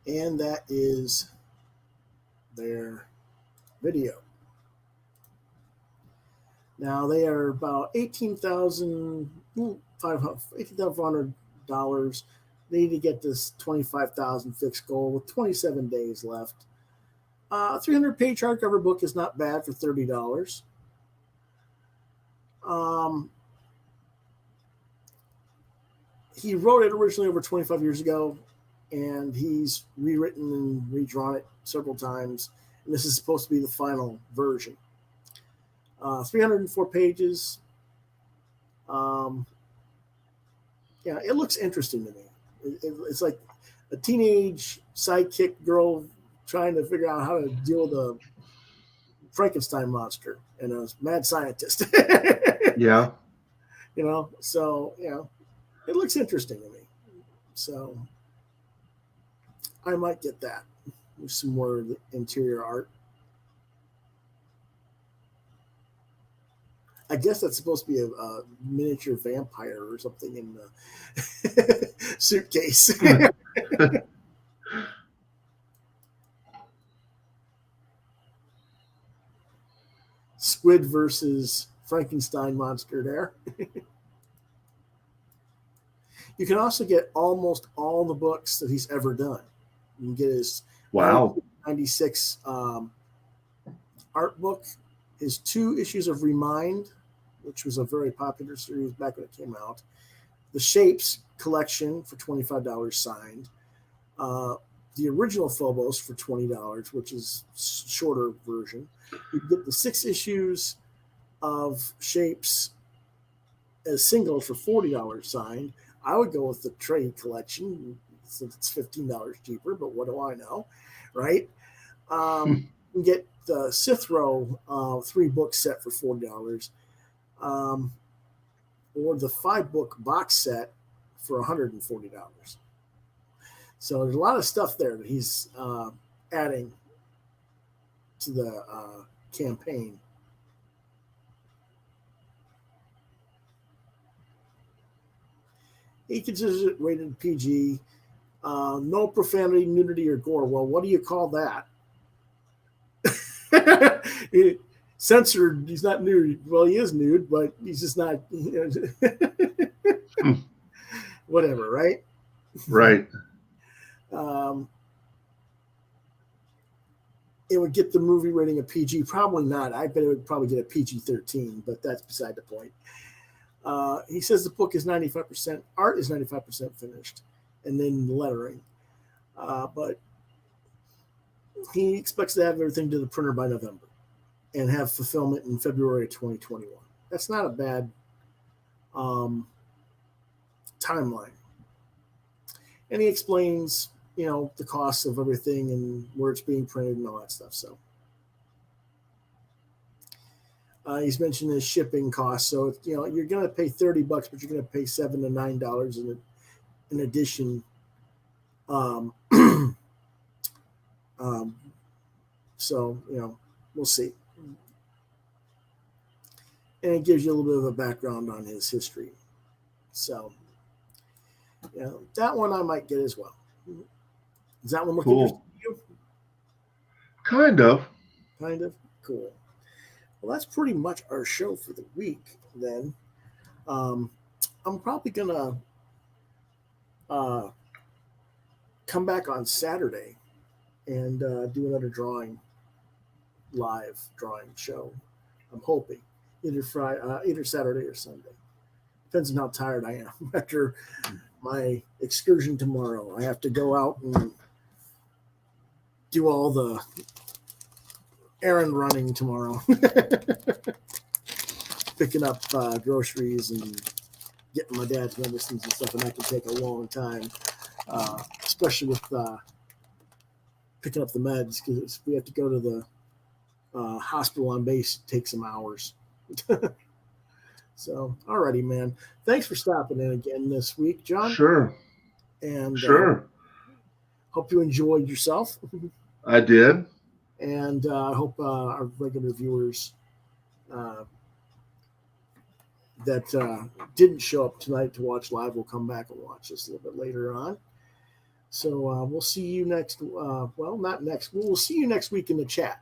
And that is their video. Now they are about $18,500. They need to get this $25,000 fixed goal with 27 days left. 300-page hardcover book is not bad for $30. He wrote it originally over 25 years ago, and he's rewritten and redrawn it several times. And this is supposed to be the final version. 304 pages. It looks interesting to me. It's like a teenage sidekick girl trying to figure out how to deal with a Frankenstein monster and a mad scientist. Yeah. It looks interesting to me. So I might get that with some more interior art. I guess that's supposed to be a miniature vampire or something in the suitcase. Squid versus Frankenstein monster there. You can also get almost all the books that he's ever done. You can get his 96 art book, his 2 issues of Remind, which was a very popular series back when it came out, the Shapes collection for $25 signed, the original Phobos for $20, which is shorter version. You get the 6 issues of Shapes as singles for $40 signed. I would go with the trade collection since it's $15 cheaper, but what do I know, right? You get the Sithro 3-book set for $40, or the 5-book box set for $140. So there's a lot of stuff there that he's adding to the campaign. He considers it rated PG. No profanity, nudity, or gore. Well, what do you call that? Censored. He's not nude. Well, he is nude, but he's just not. Whatever, right? Right. It would get the movie rating a PG. Probably not. I bet it would probably get a PG-13, but that's beside the point. He says the book is 95%. Art is 95% finished, and then lettering. But he expects to have everything to the printer by November and have fulfillment in February of 2021. That's not a bad timeline. And he explains, the costs of everything and where it's being printed and all that stuff. So he's mentioned his shipping costs. So, you're going to pay $30, but you're going to pay $7 to $9 in addition. So, we'll see. And it gives you a little bit of a background on his history. So, that one I might get as well. Is that one looking interesting to you? Kind of. Kind of? Cool. Well, that's pretty much our show for the week then. I'm probably going to come back on Saturday and do another live drawing show. I'm hoping either Saturday or Sunday. Depends on how tired I am after my excursion tomorrow. I have to go out and do all the errand running tomorrow. Picking up groceries and getting my dad's medicines and stuff, and that can take a long time, especially with picking up the meds, because we have to go to the hospital on base. It takes some hours. So, alrighty, man. Thanks for stopping in again this week, John. Sure. And sure. Hope you enjoyed yourself. I did. And I hope our regular viewers that didn't show up tonight to watch live will come back and watch this a little bit later on. So we'll see you next. Well, not next. We'll see you next week in the chat,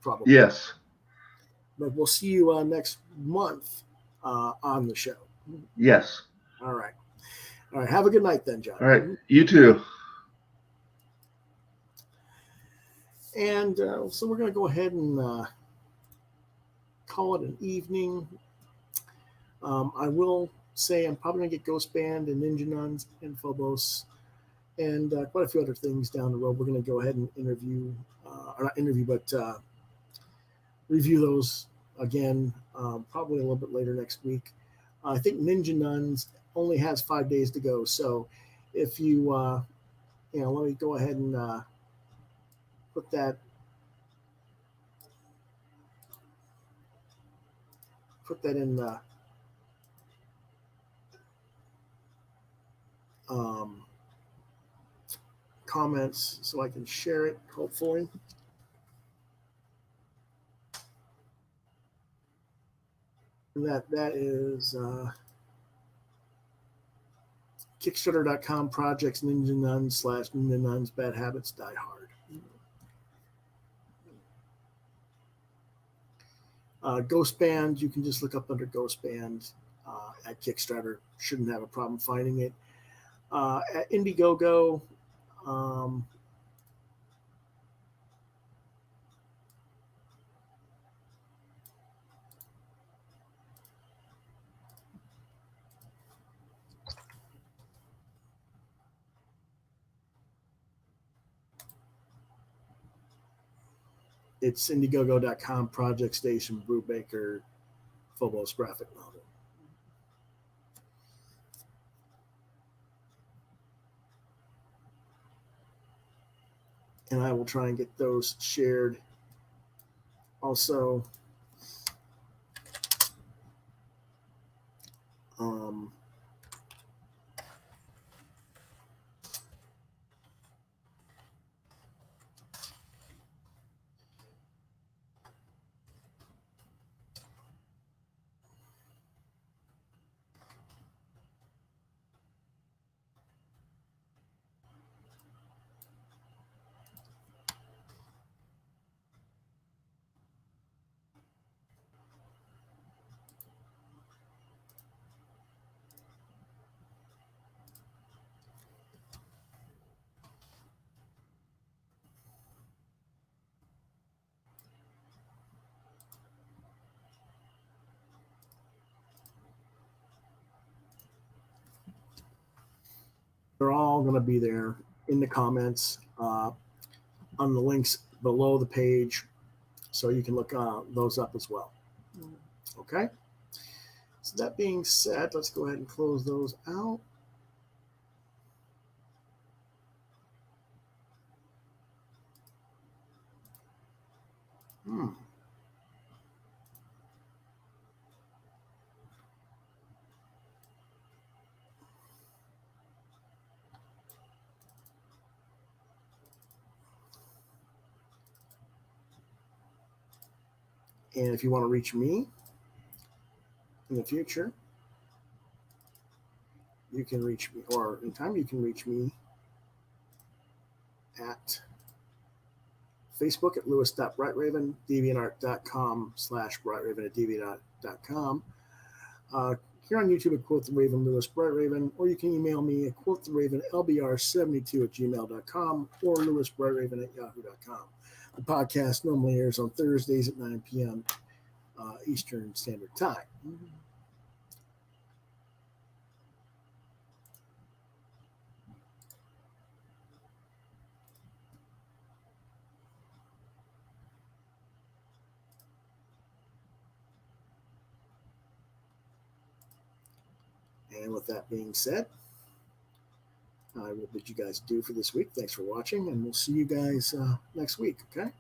probably. Yes. But we'll see you next month on the show. Yes. All right. All right. Have a good night then, John. All right. You too. And so we're going to go ahead and call it an evening. I will say I'm probably going to get Ghost Band and Ninja Nuns and Phobos and quite a few other things down the road. We're going to go ahead and review those again, probably a little bit later next week. I think Ninja Nuns only has 5 days to go. So if you, let me go ahead and put that in the comments so I can share it, hopefully. And that is Kickstarter.com projects Ninja Nuns / Ninja Nuns Bad Habits Die Hard. Ghost Band, you can just look up under Ghost Band at Kickstarter. Shouldn't have a problem finding it. At Indiegogo, It's Indiegogo.com, Project Station, Brubaker, Phobos graphic novel. And I will try and get those shared. Also, they're all going to be there in the comments on the links below the page, so you can look those up as well. Okay? So that being said, let's go ahead and close those out. And if you want to reach me in the future, you can reach me, or anytime you can reach me at Facebook at lewis.brightraven, deviantart.com/brightraven at deviantart.com. Here on YouTube at Quoth the Raven, Lewis Brightraven, or you can email me at quoththeravenlbr72@gmail.com or lewisbrightraven at yahoo.com. The podcast normally airs on Thursdays at 9 p.m. Eastern Standard Time. And with that being said, I will bid you guys adieu for this week. Thanks for watching, and we'll see you guys next week, okay?